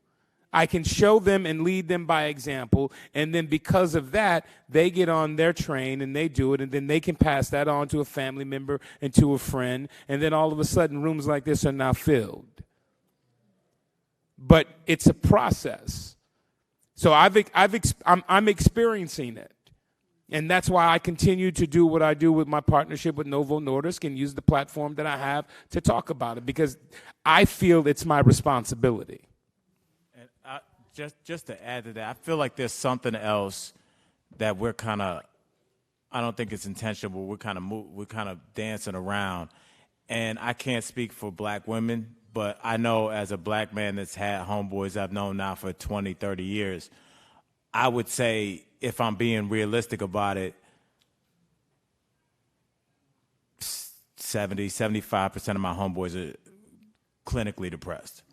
S1: I can show them and lead them by example, and then because of that, they get on their train and they do it, and then they can pass that on to a family member and to a friend, and then all of a sudden rooms like this are now filled. But it's a process. So I'm experiencing it. And that's why I continue to do what I do with my partnership with Novo Nordisk and use the platform that I have to talk about it, because I feel it's my responsibility.
S4: And just to add to that, I feel like there's something else that we're kind of, I don't think it's intentional, but we're kind of dancing around. And I can't speak for black women, but I know as a black man that's had homeboys I've known now for 20, 30 years, I would say, if I'm being realistic about it, 75% of my homeboys are clinically depressed.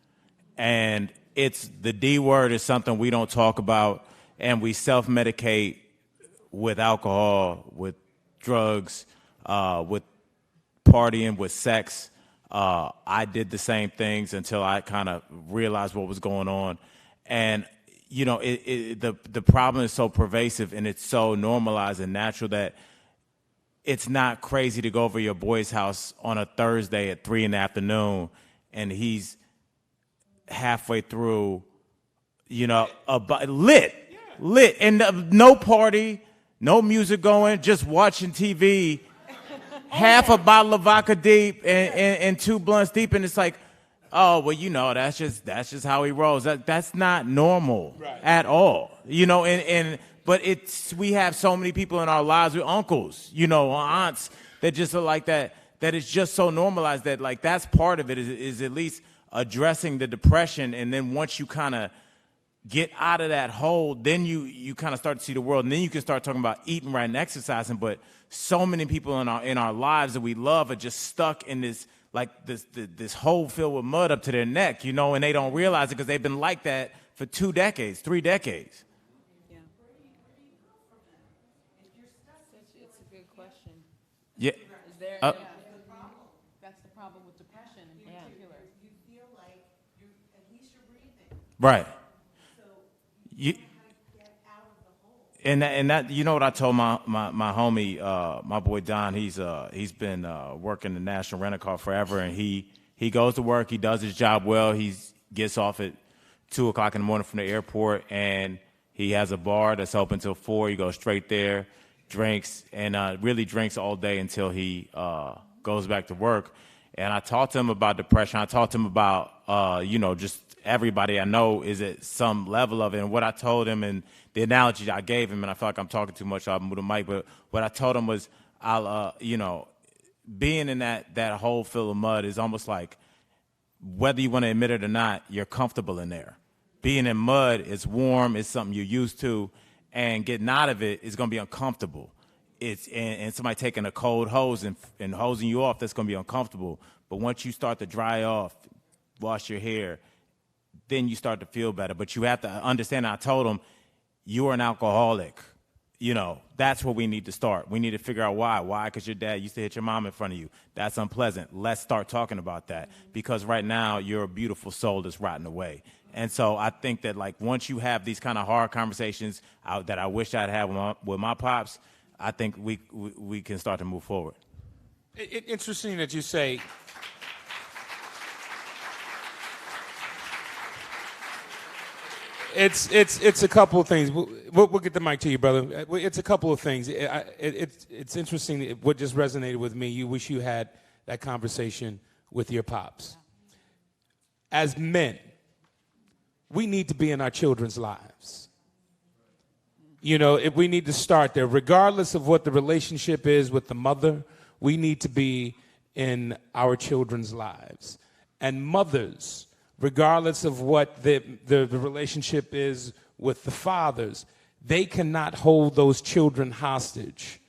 S4: And it's the D word is something we don't talk about, and we self-medicate with alcohol, with drugs, with partying, with sex. I did the same things until I kind of realized what was going on. And you know, the problem is so pervasive and it's so normalized and natural that it's not crazy to go over your boy's house on a Thursday at 3 p.m. and he's halfway through, you know, lit, and no party, no music going, just watching TV, half a bottle of vodka deep and 2 blunts deep, and it's like, oh, well, you know, that's just how he rolls. That's not normal at all, you know. But we have so many people in our lives, with uncles, you know, aunts that just are like that. That it's just so normalized that like that's part of it is at least addressing the depression, and then once you kind of get out of that hole, then you kind of start to see the world, and then you can start talking about eating right and exercising. But so many people in our lives that we love are just stuck in this. Like this hole filled with mud up to their neck, you know, and they don't realize it because they've been like that for 2 decades, 3 decades.
S2: Yeah. It's a good question.
S4: Yeah.
S2: Is there,
S4: Uh,
S2: that's the problem with depression in particular.
S8: You feel like at least you're breathing.
S4: Right.
S8: So
S4: You,
S8: how to get out of the hole.
S4: and that you know what I told my homie, my boy Don, he's been working the National Rent a Car forever, and he goes to work, he does his job well, he gets off at 2 o'clock in the morning from the airport, and he has a bar that's open till 4. He goes straight there, drinks, and really drinks all day until he goes back to work. And I talked to him about depression. I talked to him about you know, just everybody I know is at some level of it. And what I told him, and the analogy I gave him, and I feel like I'm talking too much, so I'll move the mic, but what I told him was, you know, being in that hole full of mud is almost like, whether you want to admit it or not, you're comfortable in there. Being in mud is warm, it's something you're used to, and getting out of it is going to be uncomfortable. And somebody taking a cold hose and hosing you off, that's going to be uncomfortable. But once you start to dry off, wash your hair, then you start to feel better. But you have to understand, I told him, you are an alcoholic. You know, that's where we need to start. We need to figure out why. Why? Because your dad used to hit your mom in front of you. That's unpleasant. Let's start talking about that. Because right now, you're a beautiful soul that's rotting away. And so I think that, like, once you have these kind of hard conversations that I wish I'd had with my pops, I think we can start to move forward.
S1: Interesting that you say. It's a couple of things. We'll get the mic to you, brother. It's a couple of things. It's interesting what just resonated with me. You wish you had that conversation with your pops. As men, we need to be in our children's lives. You know, if we need to start there, regardless of what the relationship is with the mother, we need to be in our children's lives. And mothers, regardless of what the relationship is with the fathers, they cannot hold those children hostage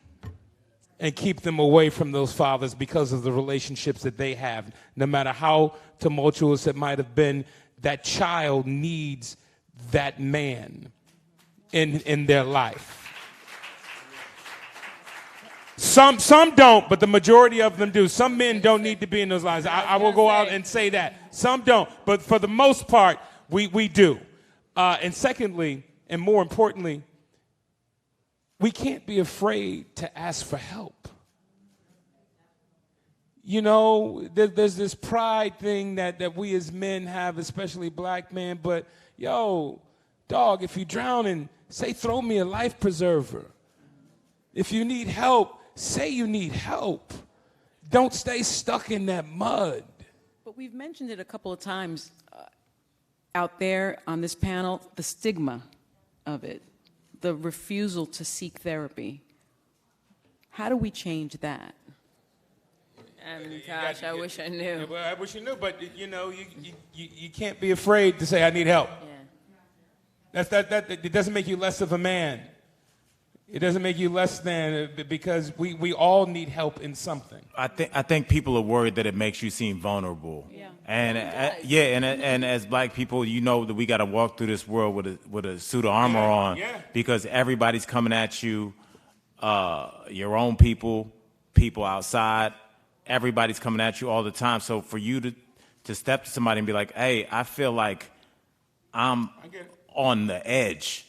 S1: and keep them away from those fathers because of the relationships that they have. No matter how tumultuous it might have been, that child needs that man in their life. Some don't, but the majority of them do. Some men don't need to be in those lives. I will go out and say that. Some don't, but for the most part, we do. And secondly, and more importantly, we can't be afraid to ask for help. You know, there's this pride thing that we as men have, especially black men, but yo, dog, if you're drowning, say throw me a life preserver. If you need help, say you need help. Don't stay stuck in that mud.
S2: But we've mentioned it a couple of times out there on this panel, the stigma of it, the refusal to seek therapy. How do we change that?
S3: Gosh, I wish I knew.
S1: Well, I wish you knew, but you know, you can't be afraid to say I need help.
S3: Yeah.
S1: It doesn't make you less of a man. It doesn't make you less than, because we all need help in something.
S4: I think people are worried that it makes you seem vulnerable.
S2: Yeah.
S4: And and as black people, you know that we got to walk through this world with a suit of armor on, because everybody's coming at you. Your own people outside, everybody's coming at you all the time. So for you to step to somebody and be like, "Hey, I feel like I'm on the edge."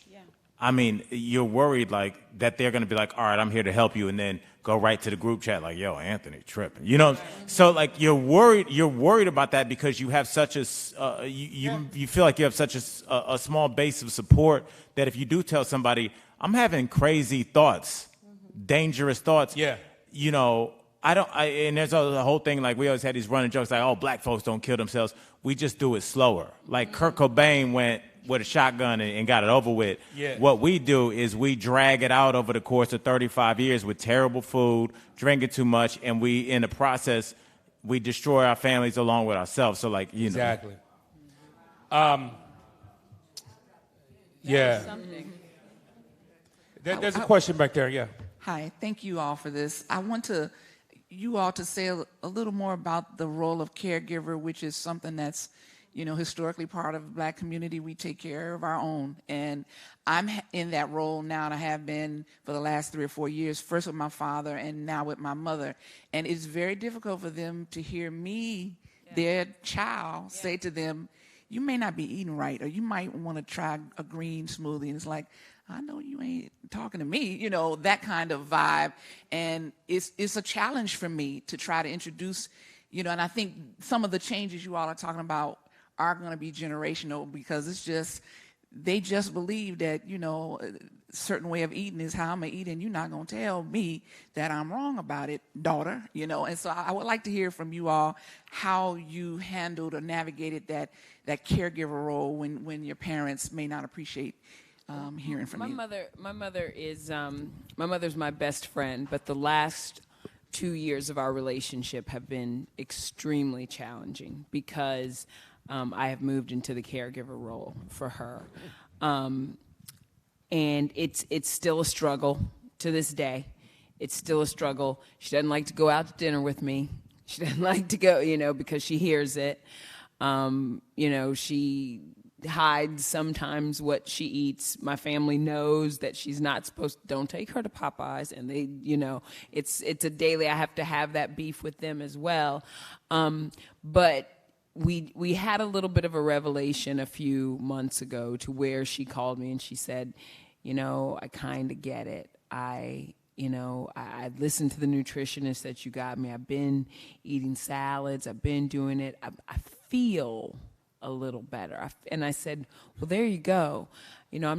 S4: I mean, you're worried like that they're going to be like, all right, I'm here to help you, and then go right to the group chat like, yo, Anthony tripping, you know? So like you're worried about that because you have such a, you feel like you have such a small base of support that if you do tell somebody, I'm having crazy thoughts, dangerous thoughts, you know, and there's a whole thing, like we always had these running jokes like, oh, black folks don't kill themselves. We just do it slower. Like Kurt Cobain went with a shotgun and got it over with. What we do is we drag it out over the course of 35 years with terrible food, drinking too much, and in the process, we destroy our families along with ourselves. So like, you know.
S1: Exactly. There's a question back there, yeah.
S9: Hi, thank you all for this. I want you all to say a little more about the role of caregiver, which is something that's, you know, historically part of the black community. We take care of our own. And I'm in that role now, and I have been for the last 3 or 4 years, first with my father and now with my mother. And it's very difficult for them to hear me, their child, say to them, you may not be eating right, or you might want to try a green smoothie. And it's like, I know you ain't talking to me, you know, that kind of vibe. And it's a challenge for me to try to introduce, you know, and I think some of the changes you all are talking about are going to be generational, because they just believe that, you know, a certain way of eating is how I'm going to eat, and you're not going to tell me that I'm wrong about it, daughter, you know. And so I would like to hear from you all how you handled or navigated that caregiver role when your parents may not appreciate hearing from you.
S3: My mother's my best friend, but the last 2 years of our relationship have been extremely challenging because I have moved into the caregiver role for her. And it's still a struggle to this day. It's still a struggle. She doesn't like to go out to dinner with me. She doesn't like to go, you know, because she hears it. You know, she hides sometimes what she eats. My family knows that she's not supposed to, don't take her to Popeyes, and they, you know, it's a daily, I have to have that beef with them as well. But we had a little bit of a revelation a few months ago to where she called me and she said, you know, I kind of get it. I listened to the nutritionist that you got me. I've been eating salads. I've been doing it. I feel a little better. And I said, well, there you go. You know,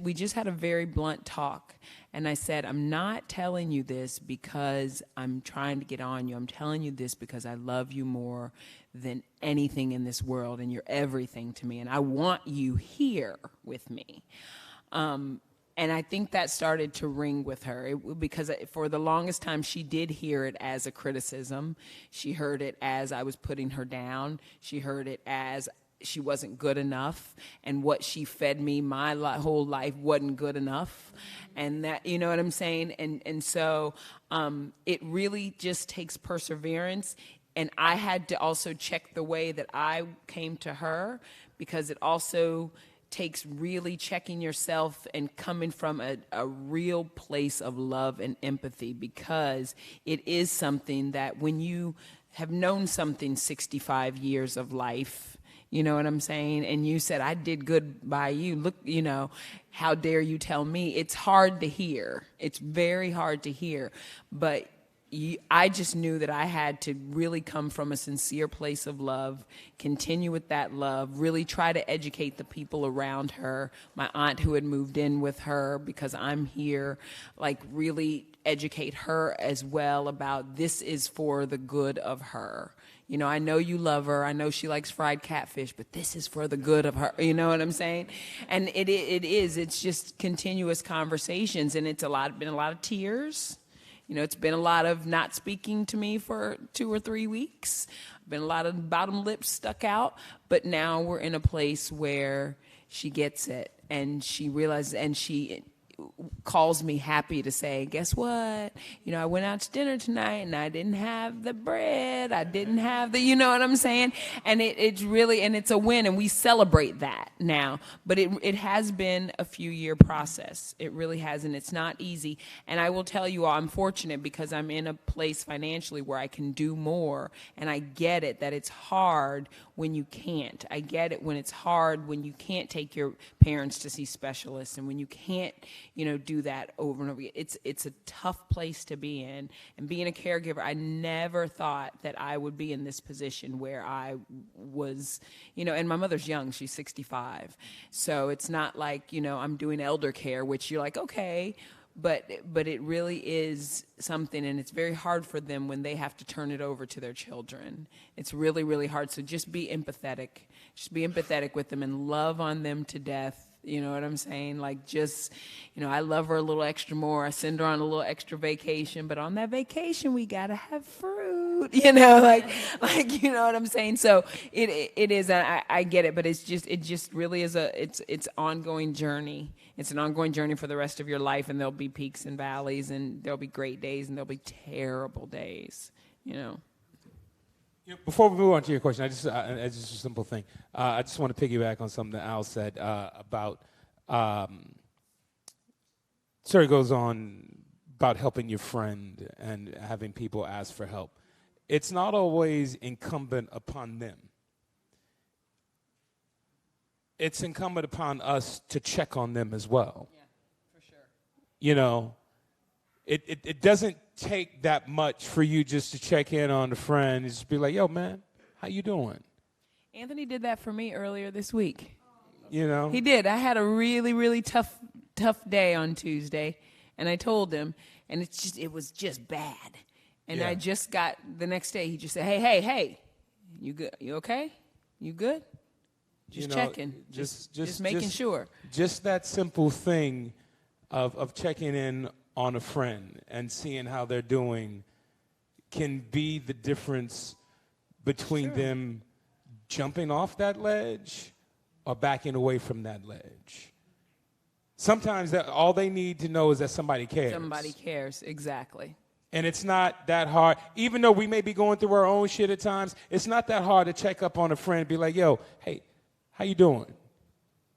S3: we just had a very blunt talk. And I said, I'm not telling you this because I'm trying to get on you. I'm telling you this because I love you more than anything in this world, and you're everything to me. And I want you here with me. And I think that started to ring with her because for the longest time, she did hear it as a criticism. She heard it as I was putting her down. She heard it as she wasn't good enough, and what she fed me my whole life wasn't good enough. And that, you know what I'm saying? And so it really just takes perseverance. And I had to also check the way that I came to her, because it also takes really checking yourself and coming from a real place of love and empathy, because it is something that when you have known something 65 years of life, You know what I'm saying? And you said, I did good by you. Look, how dare you tell me? It's hard to hear. It's very hard to hear. But I just knew that I had to really come from a sincere place of love, continue with that love, really try to educate the people around her, my aunt who had moved in with her because I'm here, like really educate her as well about this is for the good of her. I know you love her. I know she likes fried catfish, but this is for the good of her. You know what I'm saying? And it is. It's just continuous conversations, and it's been a lot of tears. It's been a lot of not speaking to me for 2 or 3 weeks. Been a lot of bottom lips stuck out. But now we're in a place where she gets it, and she realizes, and she calls me happy to say, guess what? I went out to dinner tonight and I didn't have the bread. I didn't have you know what I'm saying? And it's really, and it's a win, and we celebrate that now. But it has been a few-year process. It really has, and it's not easy. And I will tell you all, I'm fortunate because I'm in a place financially where I can do more, and I get it that it's hard when you can't. I get it when it's hard when you can't take your parents to see specialists, and when you can't do that over and over again. It's a tough place to be in. And being a caregiver, I never thought that I would be in this position where I was, and my mother's young, she's 65. So it's not like, I'm doing elder care, which you're like, okay, but it really is something, and it's very hard for them when they have to turn it over to their children. It's really, really hard. So just be empathetic. Just be empathetic with them and love on them to death. You know what I'm saying? Like, just, I love her a little extra more. I send her on a little extra vacation, but on that vacation, we got to have fruit, like, you know what I'm saying? So it is, I get it, but it just really is it's ongoing journey. It's an ongoing journey for the rest of your life, and there'll be peaks and valleys, and there'll be great days, and there'll be terrible days,
S1: Before we move on to your question, it's just a simple thing. I just want to piggyback on something that Al said about. Story goes on about helping your friend and having people ask for help. It's not always incumbent upon them. It's incumbent upon us to check on them as well.
S3: Yeah, for sure.
S1: It doesn't take that much for you just to check in on a friend and just be like, yo, man, how you doing?
S3: Anthony did that for me earlier this week.
S1: He
S3: did. I had a really, really tough day on Tuesday, and I told him, and it was just bad. And
S1: Yeah.
S3: I just got, the next day, he just said, hey, you good? You okay? You good? Just checking. Just making sure.
S1: Just that simple thing of checking in on a friend and seeing how they're doing can be the difference between them jumping off that ledge or backing away from that ledge. Sometimes all they need to know is that somebody cares.
S3: Somebody cares, exactly.
S1: And it's not that hard. Even though we may be going through our own shit at times, it's not that hard to check up on a friend and be like, yo, hey, how you doing?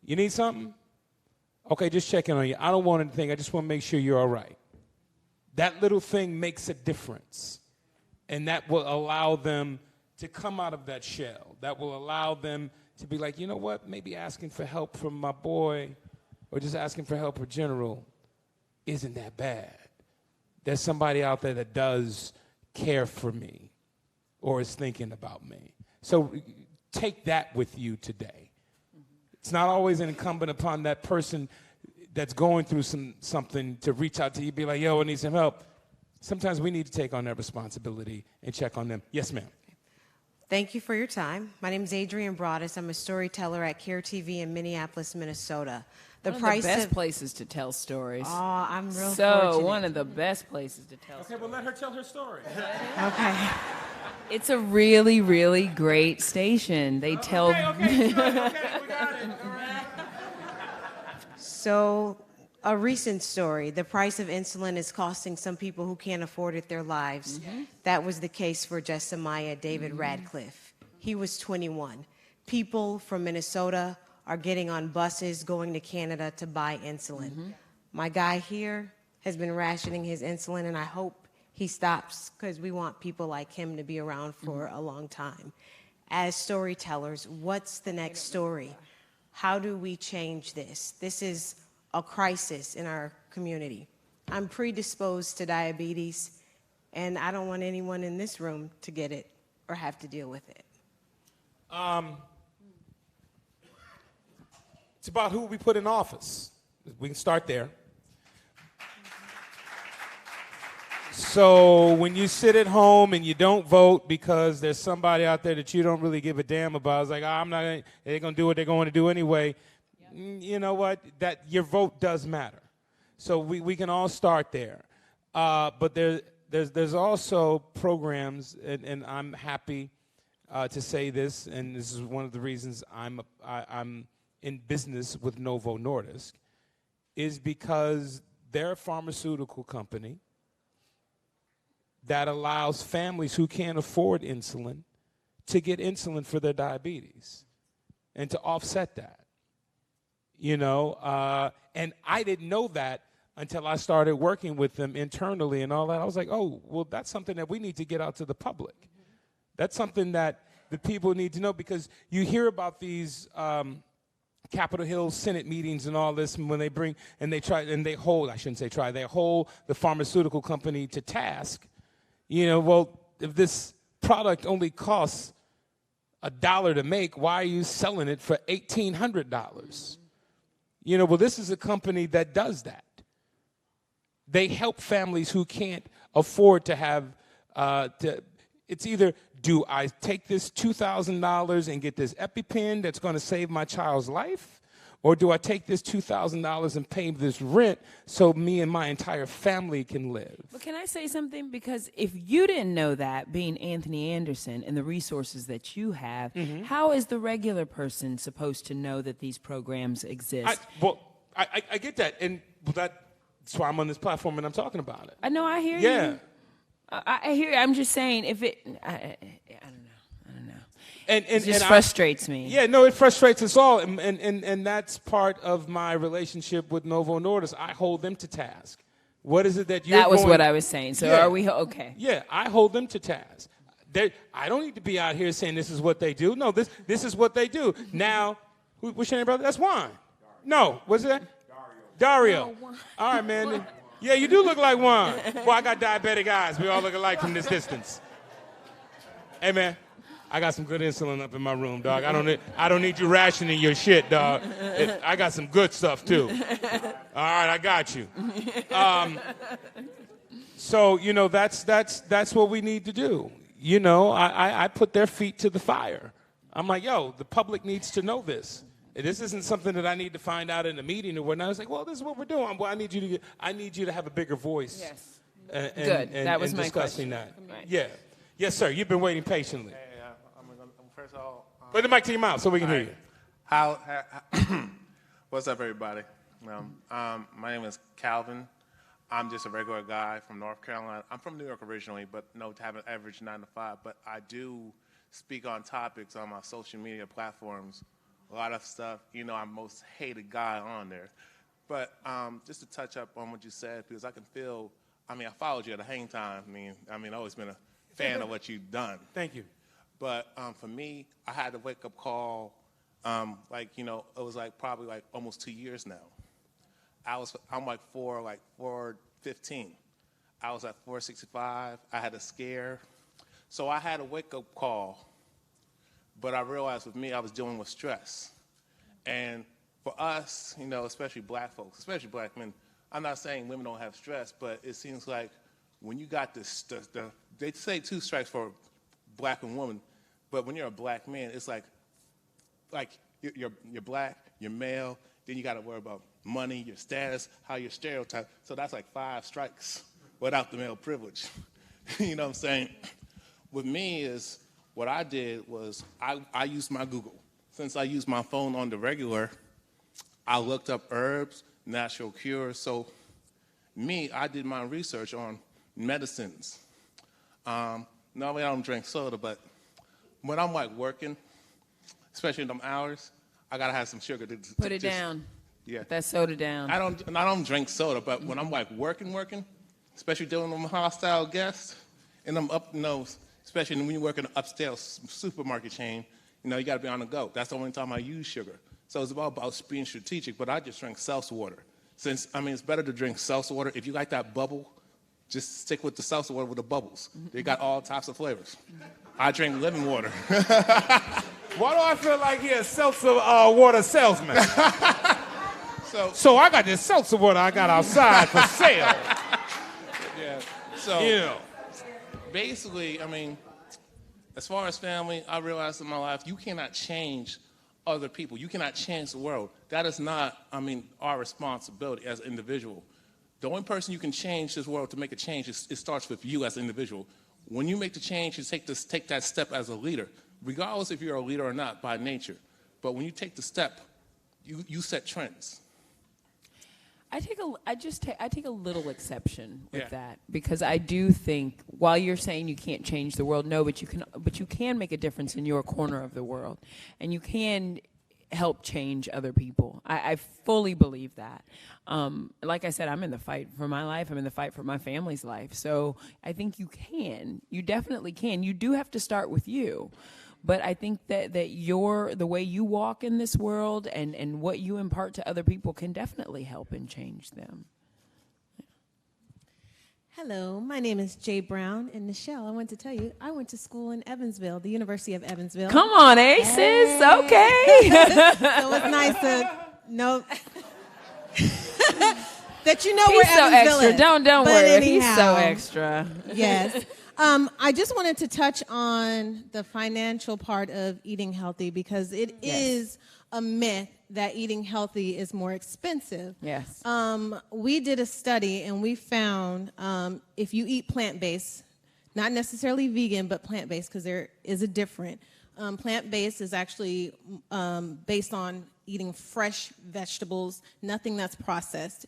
S1: You need something? Okay, just checking on you. I don't want anything. I just want to make sure you're all right. That little thing makes a difference. And that will allow them to come out of that shell. That will allow them to be like, you know what? Maybe asking for help from my boy or just asking for help in general isn't that bad. There's somebody out there that does care for me or is thinking about me. So take that with you today. It's not always incumbent upon that person that's going through something to reach out to you, be like, yo, I need some help. Sometimes we need to take on that responsibility and check on them. Yes, ma'am.
S10: Thank you for your time. My name is Adrienne Broadus. I'm a storyteller at Care TV in Minneapolis, Minnesota.
S3: One of the best places to tell stories.
S10: Oh, I'm real
S3: So
S10: fortunate.
S3: one of the best places to tell stories.
S1: Okay, well, let her tell her story.
S10: Okay.
S3: It's a really, really great station. They tell...
S1: Okay, good. Okay, we got it. All right.
S10: So, a recent story. The price of insulin is costing some people who can't afford it their lives.
S3: Mm-hmm.
S10: That was the case for Jessamiah David Radcliffe. He was 21. People from Minnesota are getting on buses going to Canada to buy insulin.
S3: Mm-hmm.
S10: My guy here has been rationing his insulin, and I hope he stops because we want people like him to be around for a long time. as storytellers, what's the next story? How do we change this? This is a crisis in our community. I'm predisposed to diabetes, and I don't want anyone in this room to get it or have to deal with it.
S1: It's about who we put in office. We can start there. So when you sit at home and you don't vote because there's somebody out there that you don't really give a damn about, it's like, oh, I'm not gonna, they're going to do what they're going to do anyway. You know what? That your vote does matter. So we can all start there. But there's also programs, and I'm happy to say this, and this is one of the reasons I'm in business with Novo Nordisk, is because they're a pharmaceutical company that allows families who can't afford insulin to get insulin for their diabetes and to offset that. You know, and I didn't know that until I started working with them internally and all that. I was like, oh, well, that's something that we need to get out to the public. That's something that the people need to know, because you hear about these Capitol Hill Senate meetings and all this, and when they bring, and they try, and they hold, I shouldn't say try, they hold the pharmaceutical company to task. You know, well, if this product only costs $1 to make, why are you selling it for $1,800? You know, well, this is a company that does that. They help families who can't afford to have, it's either, do I take this $2,000 and get this EpiPen that's going to save my child's life? Or do I take this $2,000 and pay this rent so me and my entire family can live?
S3: But can I say something? Because if you didn't know that, being Anthony Anderson and the resources that you have, how is the regular person supposed to know that these programs exist?
S1: I get that. And that's why I'm on this platform and I'm talking about it.
S3: I know, I hear you.
S1: Yeah.
S3: I hear you. I'm just saying, if it, I don't know.
S1: And
S3: it just frustrates me.
S1: Yeah, no, it frustrates us all, and that's part of my relationship with Novo Nordisk. I hold them to task. What is it that you're
S3: That was
S1: going,
S3: what I was saying. So are we okay?
S1: Yeah, I hold them to task. I don't need to be out here saying this is what they do. No, this is what they do. Now, what's your name, brother? That's Juan. No, what's that? Dario. All right, man. Yeah, you do look like Juan. Well, I got diabetic eyes. We all look alike from this distance. Hey, man. I got some good insulin up in my room, dog. I don't need you rationing your shit, dog. I got some good stuff too. All right, I got you. So you know that's what we need to do. You know, I put their feet to the fire. I'm like, yo, the public needs to know this. This isn't something that I need to find out in a meeting or whatnot. I was like, well, this is what we're doing. Well, I need you to have a bigger voice.
S3: Yes.
S1: Good.
S3: That was my
S1: discussing
S3: question.
S1: that.
S3: Right.
S1: Yeah. Yes, sir. You've been waiting patiently.
S11: First of all,
S1: put the mic to your mouth so we can hear you.
S11: How what's up, everybody? My name is Calvin. I'm just a regular guy from North Carolina. I'm from New York originally, but to have an average 9 to 5. But I do speak on topics on my social media platforms. A lot of stuff, I'm most hated guy on there. But just to touch up on what you said, because I can feel, I followed you at a hang time. I've always been a fan of what you've done.
S1: Thank you.
S11: But for me, I had a wake-up call, it was probably almost 2 years now. I'm 415. I was at 465. I had a scare. So I had a wake-up call, but I realized with me, I was dealing with stress. And for us, especially black folks, especially black men, I'm not saying women don't have stress, but it seems like when you got this, they say 2 strikes for black and woman, but when you're a black man, it's like you're black, you're male, then you got to worry about money, your status, how you're stereotyped. So that's 5 strikes without the male privilege. You know what I'm saying? With me is what I did was I used my Google. Since I use my phone on the regular, I looked up herbs, natural cures. So I did my research on medicines. Normally I don't drink soda, but when I'm working, especially in them hours, I gotta have some sugar to
S3: put it down.
S11: Yeah,
S3: put that soda down.
S11: I don't drink soda, but when I'm working, especially dealing with hostile guests, and I'm up nose, especially when you work in an upstairs supermarket chain. You know, you got to be on the go. That's the only time I use sugar. So it's about being strategic, but I just drink seltzer water. Since, I mean, it's better to drink seltzer water. If you like that bubble, just stick with the seltzer water with the bubbles. They got all types of flavors. I drink lemon water.
S1: Why do I feel like he's a seltzer water salesman? So I got this seltzer water I got outside for sale.
S11: Yeah. So
S1: Yeah.
S11: basically, I mean, as far as family, I realized in my life, you cannot change other people. You cannot change the world. That is not, I mean, our responsibility as an individual. The only person you can change this world to make a change, it starts with you as an individual. When you make the change, you take that step as a leader, regardless if you're a leader or not by nature. But when you take the step, you set trends.
S3: I take a little exception with
S1: Yeah.
S3: that, because I do think, while you're saying you can't change the world, no, but you can make a difference in your corner of the world, and you can help change other people. I fully believe that. Like I said, I'm in the fight for my life. I'm in the fight for my family's life. So I think you can. You definitely can. You do have to start with you. But I think that the way you walk in this world and what you impart to other people can definitely help and change them.
S12: Hello, my name is Jay Brown, and Nischelle, I want to tell you, I went to school in Evansville, the University of Evansville.
S3: Come on, Aces.
S12: Hey.
S3: Okay.
S12: So it's nice to know that you know
S3: He's
S12: where
S3: so
S12: Evansville
S3: extra.
S12: is.
S3: Don't
S12: But
S3: worry. He's so
S12: anyhow,
S3: extra.
S12: Yes. I just wanted to touch on the financial part of eating healthy, because it is a myth that eating healthy is more expensive.
S3: Yes.
S12: We did a study, and we found if you eat plant-based, not necessarily vegan, but plant-based, because there is a difference. Plant-based is actually based on eating fresh vegetables, nothing that's processed.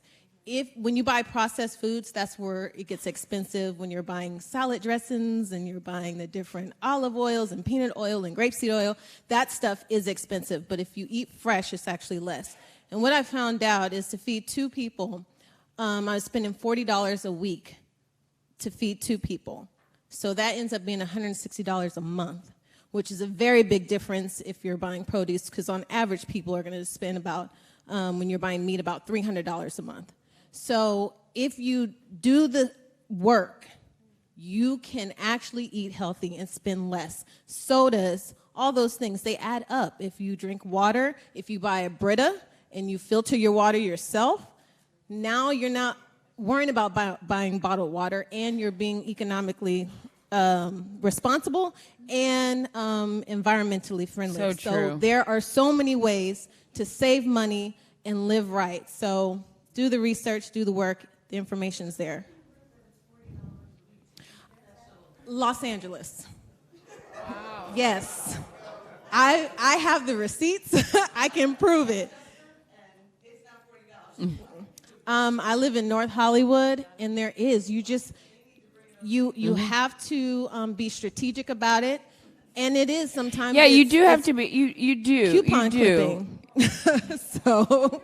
S12: When you buy processed foods, that's where it gets expensive. When you're buying salad dressings and you're buying the different olive oils and peanut oil and grapeseed oil, that stuff is expensive. But if you eat fresh, it's actually less. And what I found out is to feed 2 people, I was spending $40 a week to feed 2 people. So that ends up being $160 a month, which is a very big difference if you're buying produce, because on average, people are going to spend about, when you're buying meat, about $300 a month. So if you do the work, you can actually eat healthy and spend less. Sodas, all those things, they add up. If you drink water, if you buy a Brita and you filter your water yourself, now you're not worrying about buying bottled water, and you're being economically responsible and environmentally friendly.
S3: So true.
S12: So there are so many ways to save money and live right. So do the research, do the work. The information's there. Los Angeles. Wow. Yes. I have the receipts. I can prove it. It's not $40. I live in North Hollywood, and there is. You have to be strategic about it, and it is sometimes.
S3: Yeah, you do have to be. You do.
S12: Coupon
S3: you do.
S12: clipping. So.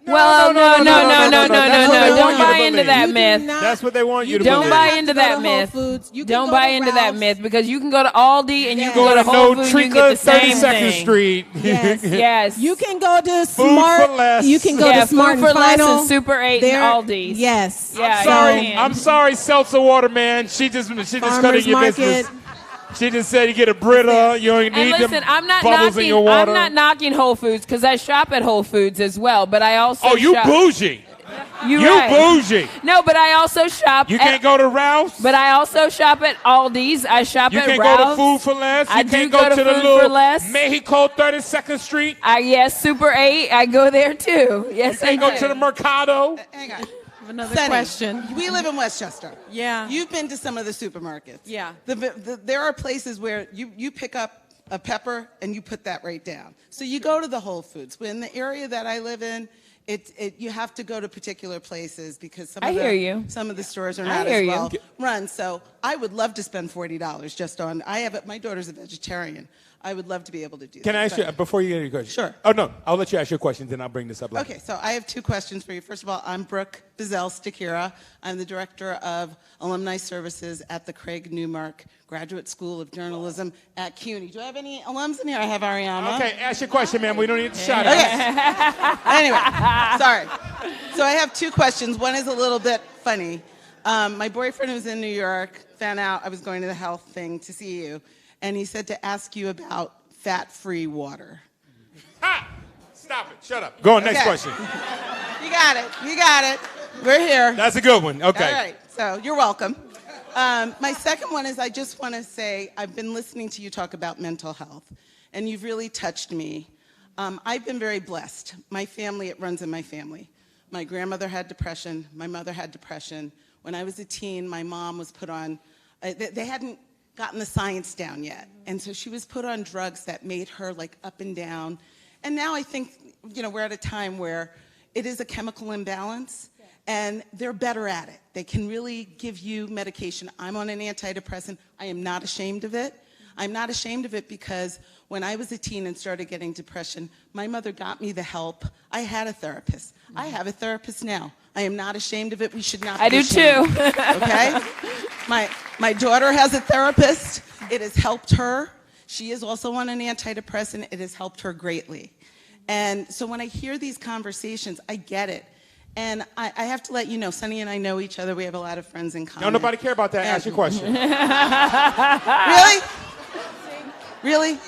S3: Well, no. Don't buy into that myth.
S1: That's what they want you to
S3: Don't
S1: believe.
S3: buy into that myth. Don't buy into that myth, because you can go to Aldi and you can go to Whole Foods and you can get the same
S1: 32nd
S3: thing.
S1: Street.
S12: Yes.
S3: Yes.
S12: You can go to
S1: Food
S12: Smart.
S1: for less.
S12: You can go to Smart
S3: Food for
S12: and
S3: Less
S12: Final.
S3: and Super 8
S12: There-
S3: and Aldi's.
S12: Yes.
S3: Yeah,
S1: Sorry,
S3: you can.
S1: I'm sorry, seltzer water man. She just cut
S12: Farmers
S1: in your
S12: Market.
S1: business. She just said you get a Brita. You don't
S3: And
S1: need
S3: listen,
S1: them
S3: I'm not
S1: bubbles in your water.
S3: I'm not knocking Whole Foods, because I shop at Whole Foods as well. But I also
S1: Oh, you
S3: shop,
S1: bougie.
S3: You
S1: You bougie.
S3: No, but I also shop.
S1: You can't go to Ralph's.
S3: But I also shop at Aldi's. I shop
S1: You
S3: at
S1: can't
S3: Ralph's.
S1: go to Food for Less. You
S3: I
S1: can't
S3: do
S1: go to the
S3: Food
S1: little
S3: for Less.
S1: Mexico 32nd Street.
S3: Yes, Super 8. I go there too. Yes,
S1: You can't
S3: I
S1: go
S3: do.
S1: to the Mercado.
S8: Hang on.
S2: Another
S8: Sunny,
S2: question.
S8: We live in Westchester.
S2: Yeah.
S8: You've been to some of the supermarkets.
S2: Yeah.
S8: There are places where you pick up a pepper and you put that right down. So you go to the Whole Foods. But in the area that I live in, you have to go to particular places because some
S3: I
S8: of
S3: hear you.
S8: some of the stores are
S3: I
S8: not
S3: hear
S8: as
S3: you.
S8: well run. So I would love to spend $40 just on, my daughter's a vegetarian. I would love to be able to do that.
S1: Can I ask you, before you get your question?
S8: Sure.
S1: Oh, no, I'll let you ask your questions, then I'll bring this up later.
S8: Okay, so I have 2 questions for you. First of all, I'm Brooke Bizel-Stakira. I'm the Director of Alumni Services at the Craig Newmark Graduate School of Journalism at CUNY. Do I have any alums in here? I have Ariana.
S1: Okay, ask your question, ma'am. We don't need to shout out.
S8: Okay. Anyway, sorry. So I have 2 questions. One is a little bit funny. My boyfriend who's in New York found out I was going to the health thing to see you, and he said to ask you about fat-free water.
S1: Ha! Stop it. Shut up. Go on, next
S8: Okay.
S1: question.
S8: You got it. You got it. We're here.
S1: That's a good one. Okay.
S8: All right. So you're welcome. My second one is I just want to say I've been listening to you talk about mental health, and you've really touched me. I've been very blessed. My family, it runs in my family. My grandmother had depression. My mother had depression. When I was a teen, my mom was put on, they hadn't gotten the science down yet. And so she was put on drugs that made her like up and down. And now I think, we're at a time where it is a chemical imbalance, and they're better at it. They can really give you medication. I'm on an antidepressant. I am not ashamed of it. I'm not ashamed of it because when I was a teen and started getting depression, my mother got me the help. I had a therapist. I have a therapist now. I am not ashamed of it. We should not be ashamed.
S3: I do too.
S8: Okay? My daughter has a therapist. It has helped her. She is also on an antidepressant. It has helped her greatly. And so when I hear these conversations, I get it. And I have to let you know, Sunny and I know each other. We have a lot of friends in common.
S1: No, nobody care about that. Ask your question.
S8: Really?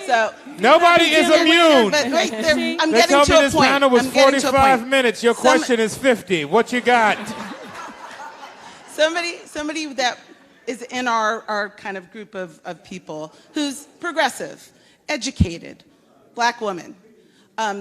S8: So
S1: Nobody is immune.
S8: But wait, I'm
S1: They
S8: getting
S1: told
S8: to
S1: me
S8: a
S1: this
S8: point.
S1: panel was
S8: I'm getting to a
S1: 45
S8: point.
S1: minutes. Your question is 50. What you got?
S8: Somebody that is in our kind of group of people who's progressive, educated, black woman.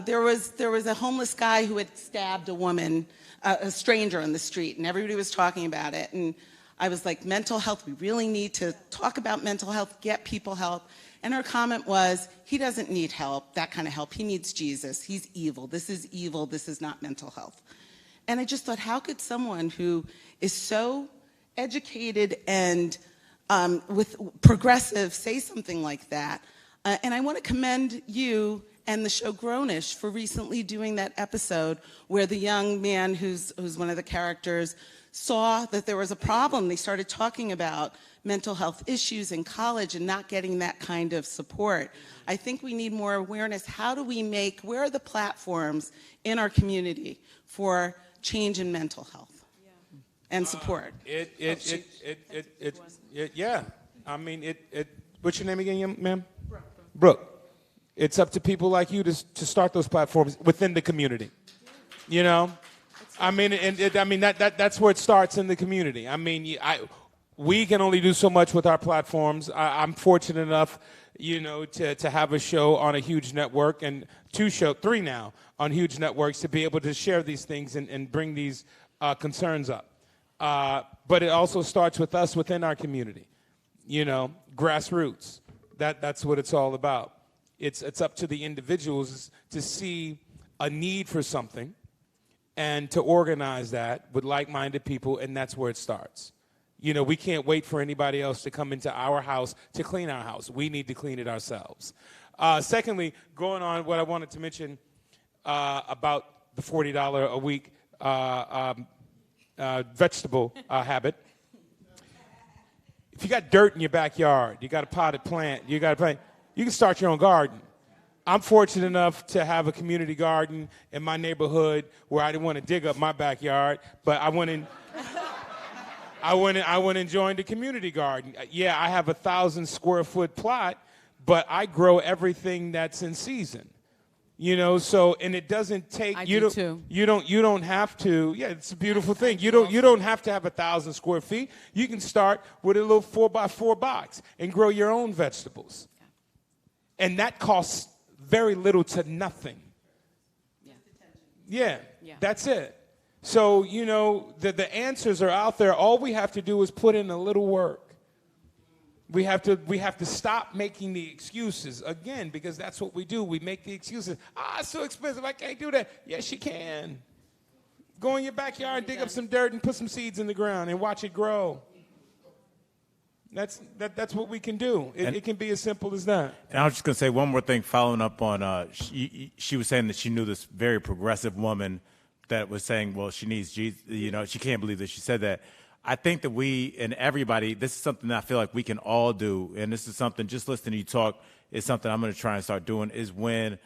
S8: There was a homeless guy who had stabbed a woman, a stranger on the street, and everybody was talking about it. And I was like, mental health, we really need to talk about mental health, get people help. And her comment was, he doesn't need help, that kind of help. He needs Jesus. He's evil. This is evil. This is not mental health. And I just thought, how could someone who is so educated and with progressive say something like that? And I want to commend you and the show Grownish for recently doing that episode where the young man who's one of the characters saw that there was a problem. They started talking about mental health issues in college and not getting that kind of support. I think we need more awareness. How do we where are the platforms in our community for change in mental health and support?
S1: Yeah. I mean, what's your name again, ma'am? Brooke. It's up to people like you to start those platforms within the community. I mean, that's where it starts, in the community. I mean, we can only do so much with our platforms. I'm fortunate enough, to have a show on a huge network, and 3 now on huge networks, to be able to share these things and bring these concerns up. But it also starts with us within our community. Grassroots. That's what it's all about. It's up to the individuals to see a need for something and to organize that with like-minded people, and that's where it starts. We can't wait for anybody else to come into our house to clean our house. We need to clean it ourselves. Secondly, going on what I wanted to mention about the $40 a week vegetable habit. If you got dirt in your backyard, you got a potted plant, you can start your own garden. I'm fortunate enough to have a community garden in my neighborhood where I didn't want to dig up my backyard, but I went and joined a community garden. Yeah, I have 1,000 square foot plot, but I grow everything that's in season. So, and it doesn't take you don't have to. Yeah, it's a beautiful thing. You don't have to have 1,000 square feet. You can start with a little 4x4 box and grow your own vegetables. And that costs very little to nothing. Yeah, that's it. So, the answers are out there. All we have to do is put in a little work. We have to stop making the excuses, again, because that's what we do. We make the excuses. It's so expensive, I can't do that. Yes, you can. Go in your backyard and dig up some dirt and put some seeds in the ground and watch it grow. That's what we can do. It can be as simple as that.
S4: And I was just going to say one more thing following up on, she was saying that she knew this very progressive woman that was saying, well, she needs Jesus, she can't believe that she said that. I think that we and everybody, this is something that I feel like we can all do, and this is something, just listening to you talk, is something I'm going to try and start doing, is when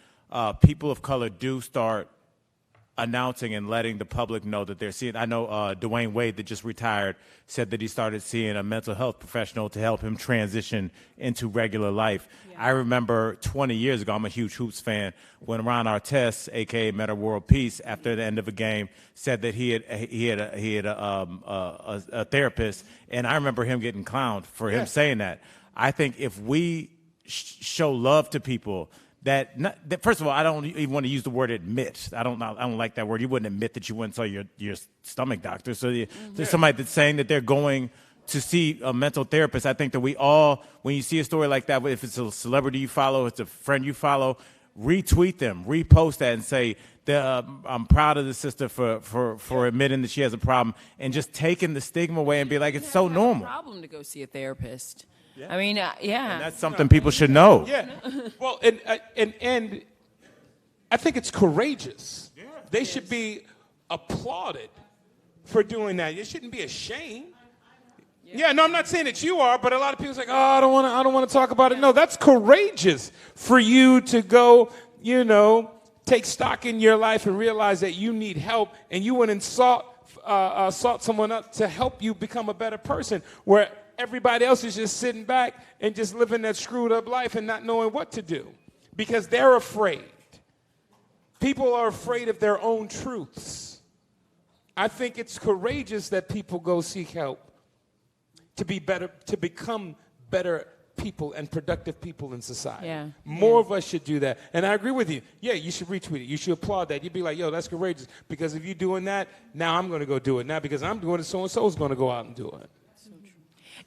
S4: people of color do start announcing and letting the public know that they're seeing. I know Dwayne Wade, that just retired, said that he started seeing a mental health professional to help him transition into regular life. Yeah. I remember 20 years ago, I'm a huge Hoops fan, when Ron Artest, a.k.a. Meta World Peace, after the end of a game, said that he had a therapist, and I remember him getting clowned for him saying that. I think if we show love to people, that first of all, I don't even want to use the word admit. I don't like that word. You wouldn't admit that you went and saw your stomach doctor. So there's somebody that's saying that they're going to see a mental therapist. I think that we all, when you see a story like that, if it's a celebrity you follow, it's a friend you follow, retweet them, repost that, and say that I'm proud of the sister for admitting that she has a problem, and just taking the stigma away and be like, it's so normal.
S3: It's a problem to go see a therapist. Yeah. I mean, yeah.
S4: And that's something people should know.
S1: Yeah. Well, and I think it's courageous. Yeah. They should be applauded for doing that. You shouldn't be ashamed. Yeah, no, I'm not saying that you are, but a lot of people are like, oh, I don't want to talk about it. No, that's courageous for you to go, take stock in your life and realize that you need help, and you went and sought someone up to help you become a better person, where everybody else is just sitting back and just living that screwed up life and not knowing what to do because they're afraid. People are afraid of their own truths. I think it's courageous that people go seek help to be better, to become better people and productive people in society.
S3: Yeah.
S1: More of us should do that. And I agree with you. Yeah, you should retweet it. You should applaud that. You'd be like, yo, that's courageous. Because if you're doing that, now I'm going to go do it. Now because I'm doing it, so-and-so is going to go out and do it.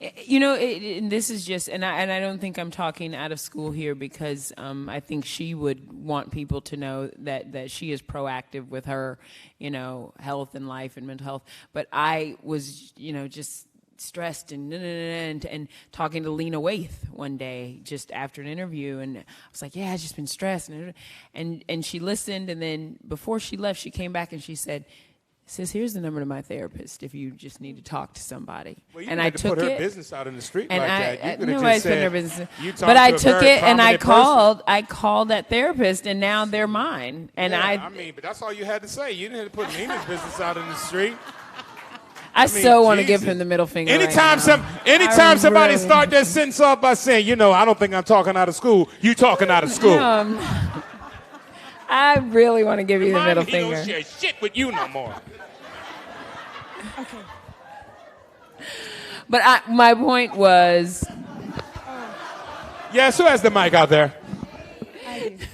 S3: This is just, and I don't think I'm talking out of school here, because I think she would want people to know that she is proactive with her, health and life and mental health. But I was, just stressed and talking to Lena Waithe one day just after an interview, and I was like, yeah, I've just been stressed, and she listened, and then before she left, she came back and she said, "Sis, here's the number to my therapist if you just need to talk to somebody."
S1: Well, you
S3: and
S1: had
S3: I
S1: to
S3: took
S1: put her
S3: it,
S1: business out in the street
S3: and
S1: like that. You could have
S3: nobody's
S1: just
S3: putting her
S1: said,
S3: business.
S1: you talked
S3: But I
S1: to a
S3: took
S1: very
S3: it and I
S1: prominent person.
S3: called that therapist, and now they're mine. And
S1: but that's all you had to say. You didn't have to put Nina's business out in the street.
S3: I so want to give him the middle finger.
S1: Anytime somebody start their sentence off by saying, I don't think I'm talking out of school, you talking out of school.
S3: I really want to give you the middle
S1: He
S3: finger.
S1: don't share shit with you no more.
S6: Okay.
S3: But my point was...
S1: Yes, who has the mic out there?
S6: I do.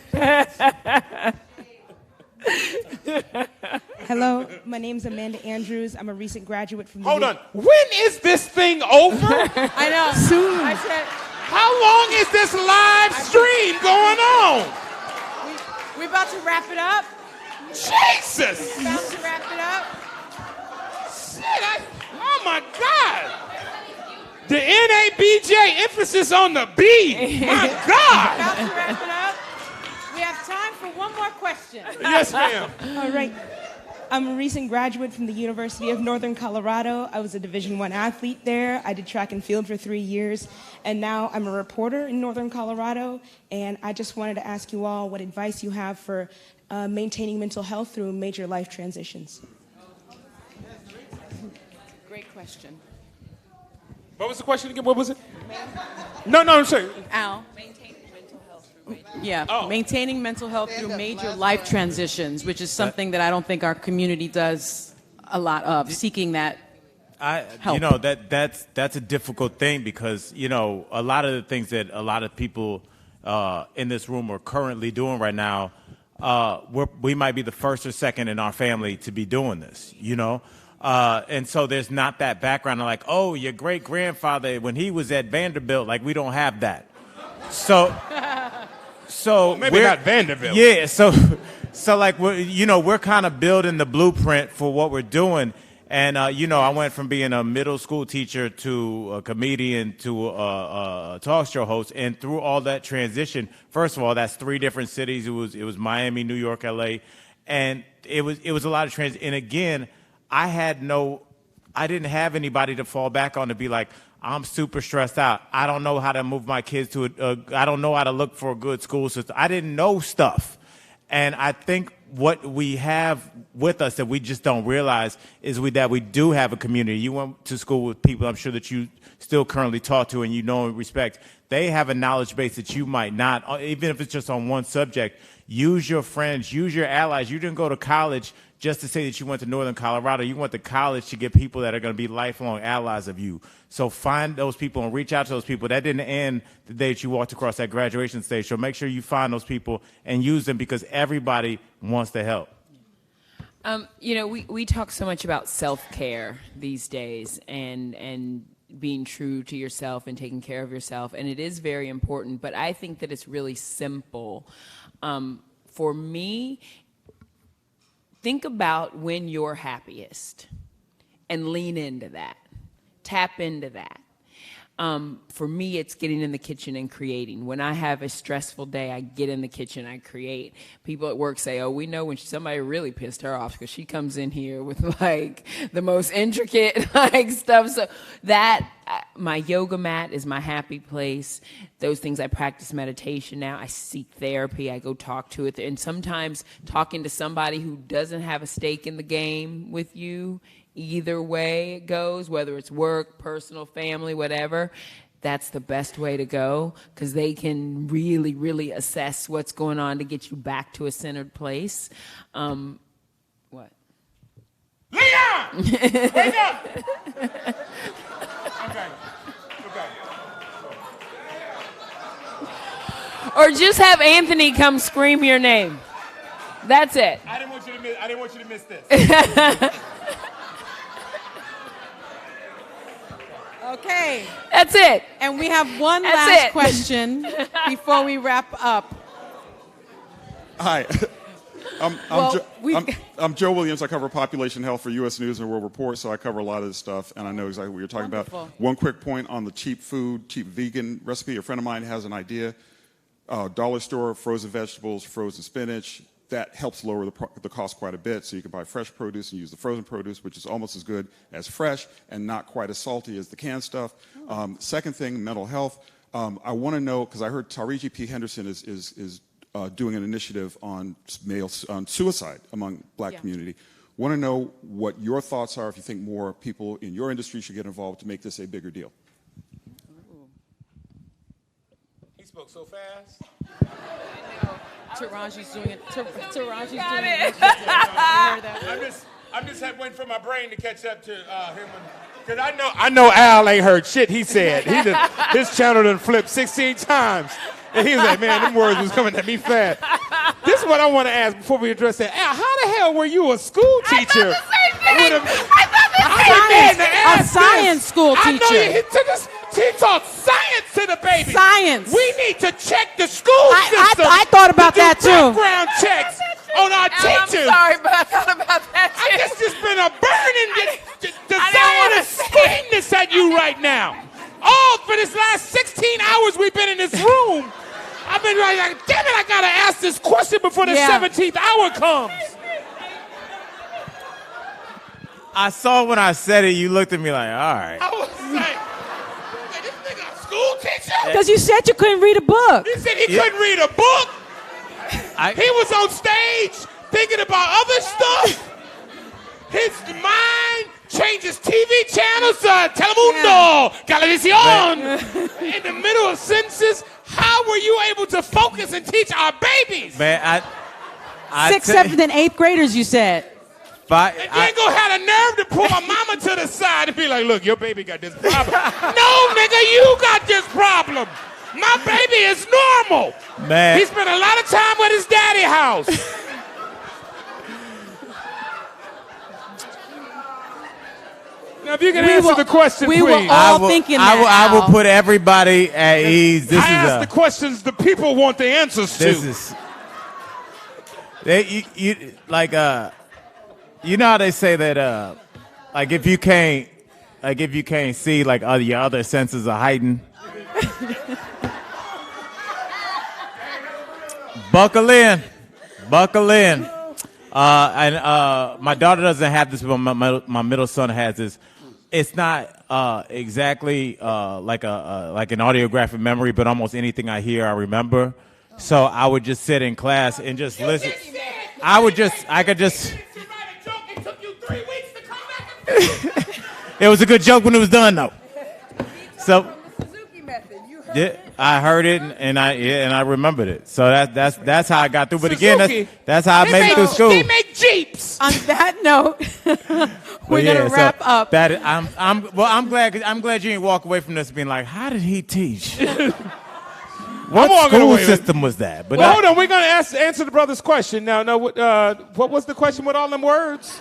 S6: Hello, my name's Amanda Andrews. I'm a recent graduate from the...
S1: Hold on. When is this thing over?
S2: I know.
S6: Soon.
S2: I said,
S1: How long is this live stream going on?
S2: we're about to wrap it up.
S1: Jesus!
S2: About to wrap it up.
S1: Shit, oh my God! The NABJ emphasis on the B. My God!
S2: About to wrap it up. We have time for one more question.
S1: Yes, ma'am.
S6: All right. I'm a recent graduate from the University of Northern Colorado. I was a Division I athlete there. I did track and field for 3 years, and now I'm a reporter in Northern Colorado. And I just wanted to ask you all what advice you have for maintaining mental health through major life transitions.
S2: Great question.
S1: What was the question again? What was it? No, I'm sorry.
S2: Al. Maintaining mental health through major life transitions, which is something that I don't think our community does a lot of, seeking that help.
S4: That's a difficult thing because, a lot of the things that a lot of people in this room are currently doing right now, we might be the first or second in our family to be doing this, and so there's not that background of like, oh, your great-grandfather, when he was at Vanderbilt, like we don't have that. So
S1: maybe not Vanderbilt.
S4: Yeah, so like we're kind of building the blueprint for what we're doing, And, I went from being a middle school teacher to a comedian to a talk show host. And through all that transition, first of all, that's 3 different cities. It was Miami, New York, LA. And it was a lot of transition. And again, I didn't have anybody to fall back on to be like, I'm super stressed out. I don't know how to move my kids to I don't know how to look for a good school system. I didn't know stuff. And I think what we have with us that we just don't realize is that we do have a community. You went to school with people I'm sure that you still currently talk to and you know and respect. They have a knowledge base that you might not, even if it's just on one subject. Use your friends, use your allies. You didn't go to college just to say that you went to Northern Colorado. You went to college to get people that are going to be lifelong allies of you. So find those people and reach out to those people. That didn't end the day that you walked across that graduation stage. So make sure you find those people and use them because everybody wants to help.
S3: We talk so much about self-care these days and being true to yourself and taking care of yourself. And it is very important, but I think that it's really simple. For me, think about when you're happiest and lean into that. Tap into that. For me, it's getting in the kitchen and creating. When I have a stressful day, I get in the kitchen, I create. People at work say, oh, we know when somebody really pissed her off because she comes in here with like the most intricate like stuff. So that, my yoga mat is my happy place. Those things, I practice meditation now. I seek therapy. I go talk to it. And sometimes talking to somebody who doesn't have a stake in the game with you, either way it goes, whether it's work, personal, family, whatever, that's the best way to go because they can really, really assess what's going on to get you back to a centered place. What?
S1: Leon! Wake up! Okay.
S3: Or just have Anthony come scream your name. That's it.
S1: I didn't want you to miss this.
S2: Okay.
S3: That's it.
S2: And we have one last question before we wrap up.
S13: Hi. I'm Joe Williams. I cover population health for U.S. News and World Report, so I cover a lot of this stuff, and I know exactly what you're talking about. One quick point on the cheap food, cheap vegan recipe. A friend of mine has an idea. Dollar store, frozen vegetables, frozen spinach. That helps lower the cost quite a bit, so you can buy fresh produce and use the frozen produce, which is almost as good as fresh and not quite as salty as the canned stuff. Second thing, mental health. I want to know, because I heard Taraji P. Henderson is doing an initiative on suicide among black community. Want to know what your thoughts are, if you think more people in your industry should get involved to make this a bigger deal.
S1: He spoke so fast.
S2: Taraji's doing it. Taraji's doing it. You heard that?
S1: I'm just waiting for my brain to catch up to him. Because I know Al ain't heard shit he said. His channel done flipped 16 times. And he was like, man, them words was coming at me fast. This is what I want to ask before we address that. Al, how the hell were you a school teacher?
S2: A science school teacher.
S1: I know he taught science to the baby.
S2: Science.
S1: We need to check the school system.
S2: I thought about that too.
S1: Background checks on our teachers.
S3: I'm sorry, but I thought about that too.
S1: It's just been a burning desire to scream this at you right now. All for this last 16 hours we've been in this room. I've been like, damn it, I gotta ask this question before the 17th hour comes.
S4: I saw when I said it, you looked at me like, all right.
S1: I was like, this nigga a school teacher?
S2: Because you said you couldn't read a book.
S1: He said he couldn't read a book. He was on stage thinking about other stuff. His mind changes TV channels to Telemundo, Calavisión. In the middle of sentences, how were you able to focus and teach our babies?
S4: Man, I
S2: 6th, 7th, and 8th graders, you said.
S1: And then go had a nerve to pull my mama to the side and be like, look, your baby got this problem. No, nigga, you got this problem. My baby is normal.
S4: Man.
S1: He spent a lot of time at his daddy house. Now, if you can answer the question, please.
S2: We were all thinking that,
S4: I will put everybody at ease.
S1: I ask the questions the people want the answers to.
S4: This is... You know how they say that like if you can't see, like your other senses are heightened. Buckle in. And my daughter doesn't have this, but my middle son has this. It's not exactly like an audiographic memory, but almost anything I hear, I remember. So I would just sit in class and just listen. I could just.
S1: It took you 3 weeks to come back.
S4: It was a good joke when it was done, though. So. Yeah, I heard it and I remembered it. So that's how I got through. But again, that's how I made it through school.
S2: They make Jeeps. On that note, we're gonna wrap up.
S4: I'm glad you didn't walk away from this being like, how did he teach? What school system was that? But
S1: hold on, we're gonna answer the brother's question now. No, what was the question with all them words?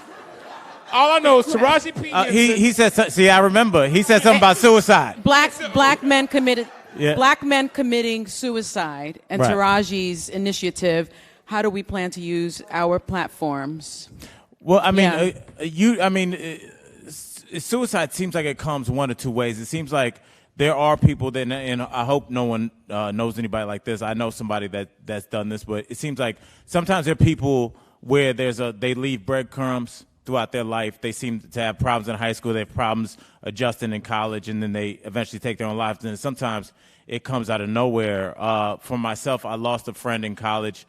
S1: All I know is Taraji P.
S4: He said. See, I remember. He said something about suicide.
S2: Black men committed.
S4: Yeah.
S2: Black men committing suicide and
S4: Right.
S2: Taraji's initiative. How do we plan to use our platforms?
S4: Well, I mean, suicide seems like it comes one of two ways. It seems like there are people that, and I hope no one knows anybody like this. I know somebody that's done this, but it seems like sometimes there are people where they leave breadcrumbs throughout their life. They seem to have problems in high school. They have problems adjusting in college, and then they eventually take their own lives. And sometimes it comes out of nowhere. For myself, I lost a friend in college.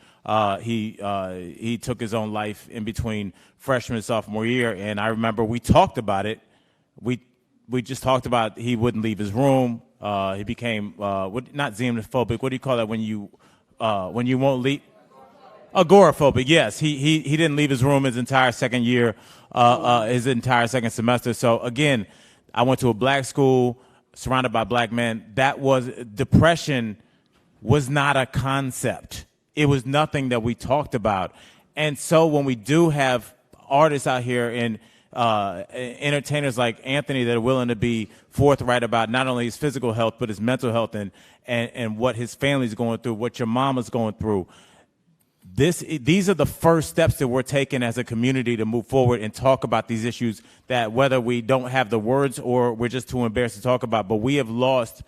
S4: He took his own life in between freshman and sophomore year, and I remember we talked about it. We just talked about he wouldn't leave his room. He became not xenophobic. What do you call that when you won't leave? Agoraphobic, yes. He didn't leave his room his entire second year, his entire second semester. So again, I went to a black school surrounded by black men. Depression was not a concept. It was nothing that we talked about. And so when we do have artists out here and entertainers like Anthony that are willing to be forthright about not only his physical health, but his mental health and what his family's going through, what your mama's going through, these are the first steps that we're taking as a community to move forward and talk about these issues that whether we don't have the words or we're just too embarrassed to talk about, but we have lost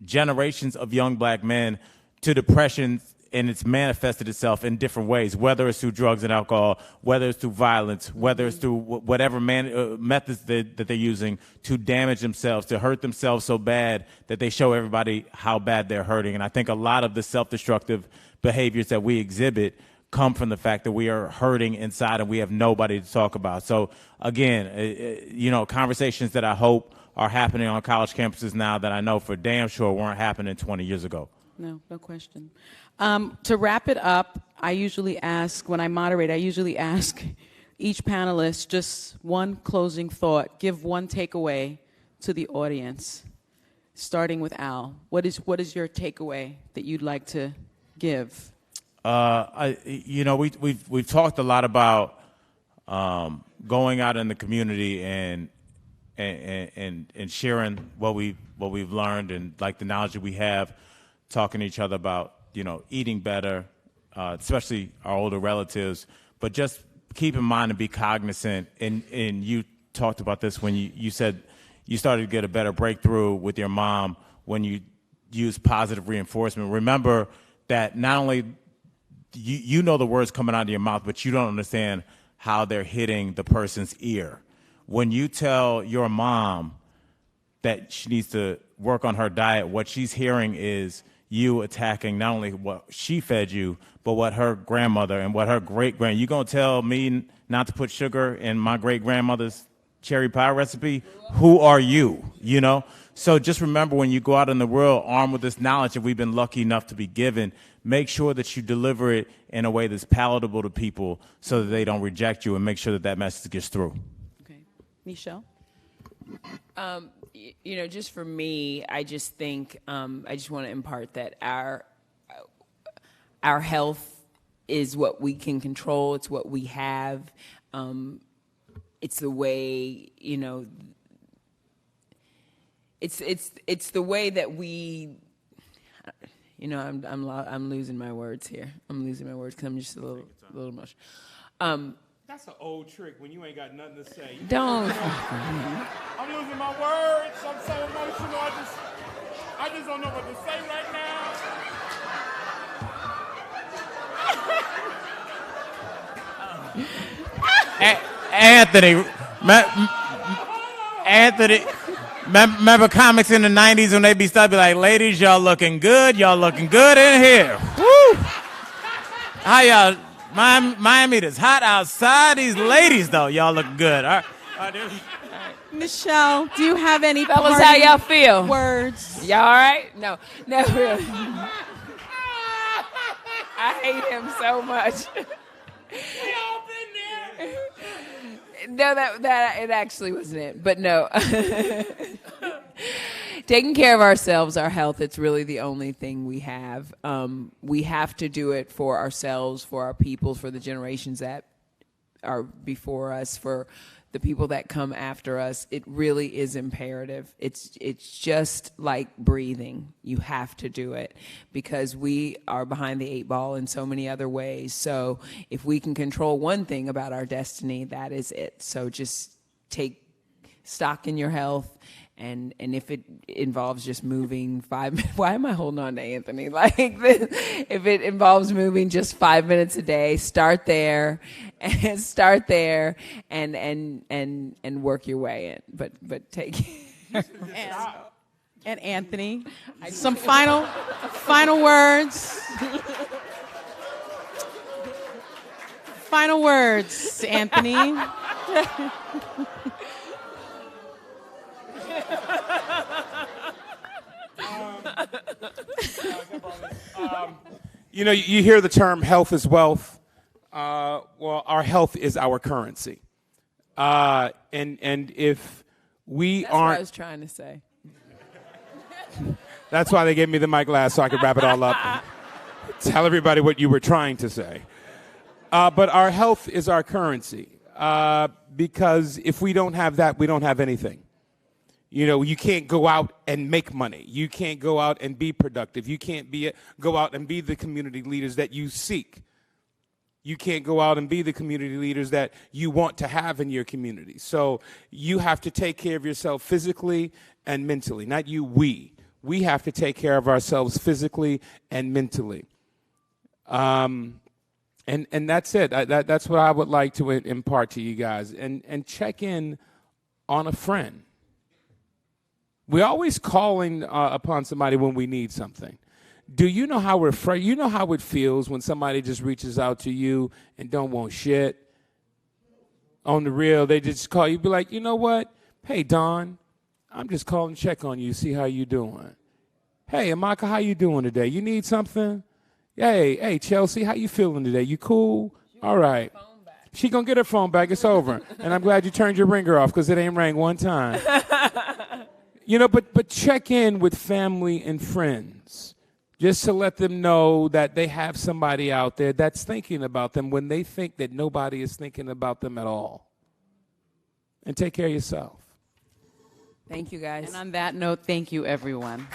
S4: generations of young black men to depression, and it's manifested itself in different ways, whether it's through drugs and alcohol, whether it's through violence, whether it's through whatever methods that they're using to damage themselves, to hurt themselves so bad that they show everybody how bad they're hurting. And I think a lot of the self-destructive behaviors that we exhibit come from the fact that we are hurting inside and we have nobody to talk about. So again, conversations that I hope are happening on college campuses now that I know for damn sure weren't happening 20 years ago.
S2: No question. To wrap it up, when I moderate, I usually ask each panelist just one closing thought. Give one takeaway to the audience, starting with Al. What is your takeaway that you'd like to give?
S4: We've talked a lot about going out in the community and sharing what we've learned and like the knowledge that we have, talking to each other about eating better, especially our older relatives. But just keep in mind and be cognizant. And you talked about this when you said you started to get a better breakthrough with your mom when you use positive reinforcement. Remember that not only you know the words coming out of your mouth, but you don't understand how they're hitting the person's ear. When you tell your mom that she needs to work on her diet, what she's hearing is you attacking not only what she fed you, but what her grandmother and what her great-grand. You gonna tell me not to put sugar in my great-grandmother's cherry pie recipe? Who are you? So just remember when you go out in the world armed with this knowledge that we've been lucky enough to be given, make sure that you deliver it in a way that's palatable to people so that they don't reject you, and make sure that message gets through.
S2: Okay. Nischelle?
S3: Just for me, I just think I just want to impart that our health is what we can control. It's what we have. It's the way It's the way that we. I'm losing my words here. I'm losing my words because I'm just a little much.
S1: That's That's an old trick when you ain't got nothing to say.
S3: Don't.
S1: I'm losing my words. I'm so emotional. I just don't know what to say right now.
S4: Anthony, Anthony, remember comics in the 90s when they be stuff be like, ladies, y'all looking good in here. Woo! How y'all, Miami is hot outside. These ladies, though, y'all look good. All right.
S2: Nischelle, do you have any
S3: Fellas, how y'all feel?
S2: words?
S3: Y'all all right? No, really. I hate him so much. No, that it actually wasn't it. But no. Taking care of ourselves, our health, it's really the only thing we have. We have to do it for ourselves, for our people, for the generations that are before us, for the people that come after us. It really is imperative. It's just like breathing. You have to do it because we are behind the 8 ball in so many other ways. So if we can control one thing about our destiny, that is it. So just take stock in your health. And if it involves just moving 5 minutes, why am I holding on to Anthony like this? If it involves moving just 5 minutes a day, start there and work your way in. But take care.
S2: And Anthony, some final words. Final words, Anthony.
S1: You know, you hear the term health is wealth. Well, our health is our currency. And if we
S3: That's
S1: aren't...
S3: what I was trying to say.
S1: That's why they gave me the mic last, so I could wrap it all up and tell everybody what you were trying to say. But our health is our currency. Because if we don't have that, we don't have anything. You know, you can't go out and make money. You can't go out and be productive. You can't go out and be the community leaders that you seek. You can't go out and be the community leaders that you want to have in your community. So you have to take care of yourself physically and mentally. Not you, we. We have to take care of ourselves physically and mentally. And that's it. That's what I would like to impart to you guys. And check in on a friend. We're always calling upon somebody when we need something. Do you know how you know how it feels when somebody just reaches out to you and don't want shit? On the real, they just call you, be like, you know what? Hey, Don, I'm just calling to check on you, see how you doing. Hey, Amaka, how you doing today? You need something? Hey, Chelsea, how you feeling today? You cool? All right. She gonna get her phone back. It's over. And I'm glad you turned your ringer off because it ain't rang one time. You know, but check in with family and friends just to let them know that they have somebody out there that's thinking about them when they think that nobody is thinking about them at all. And take care of yourself.
S3: Thank you, guys.
S2: And on that note, thank you, everyone.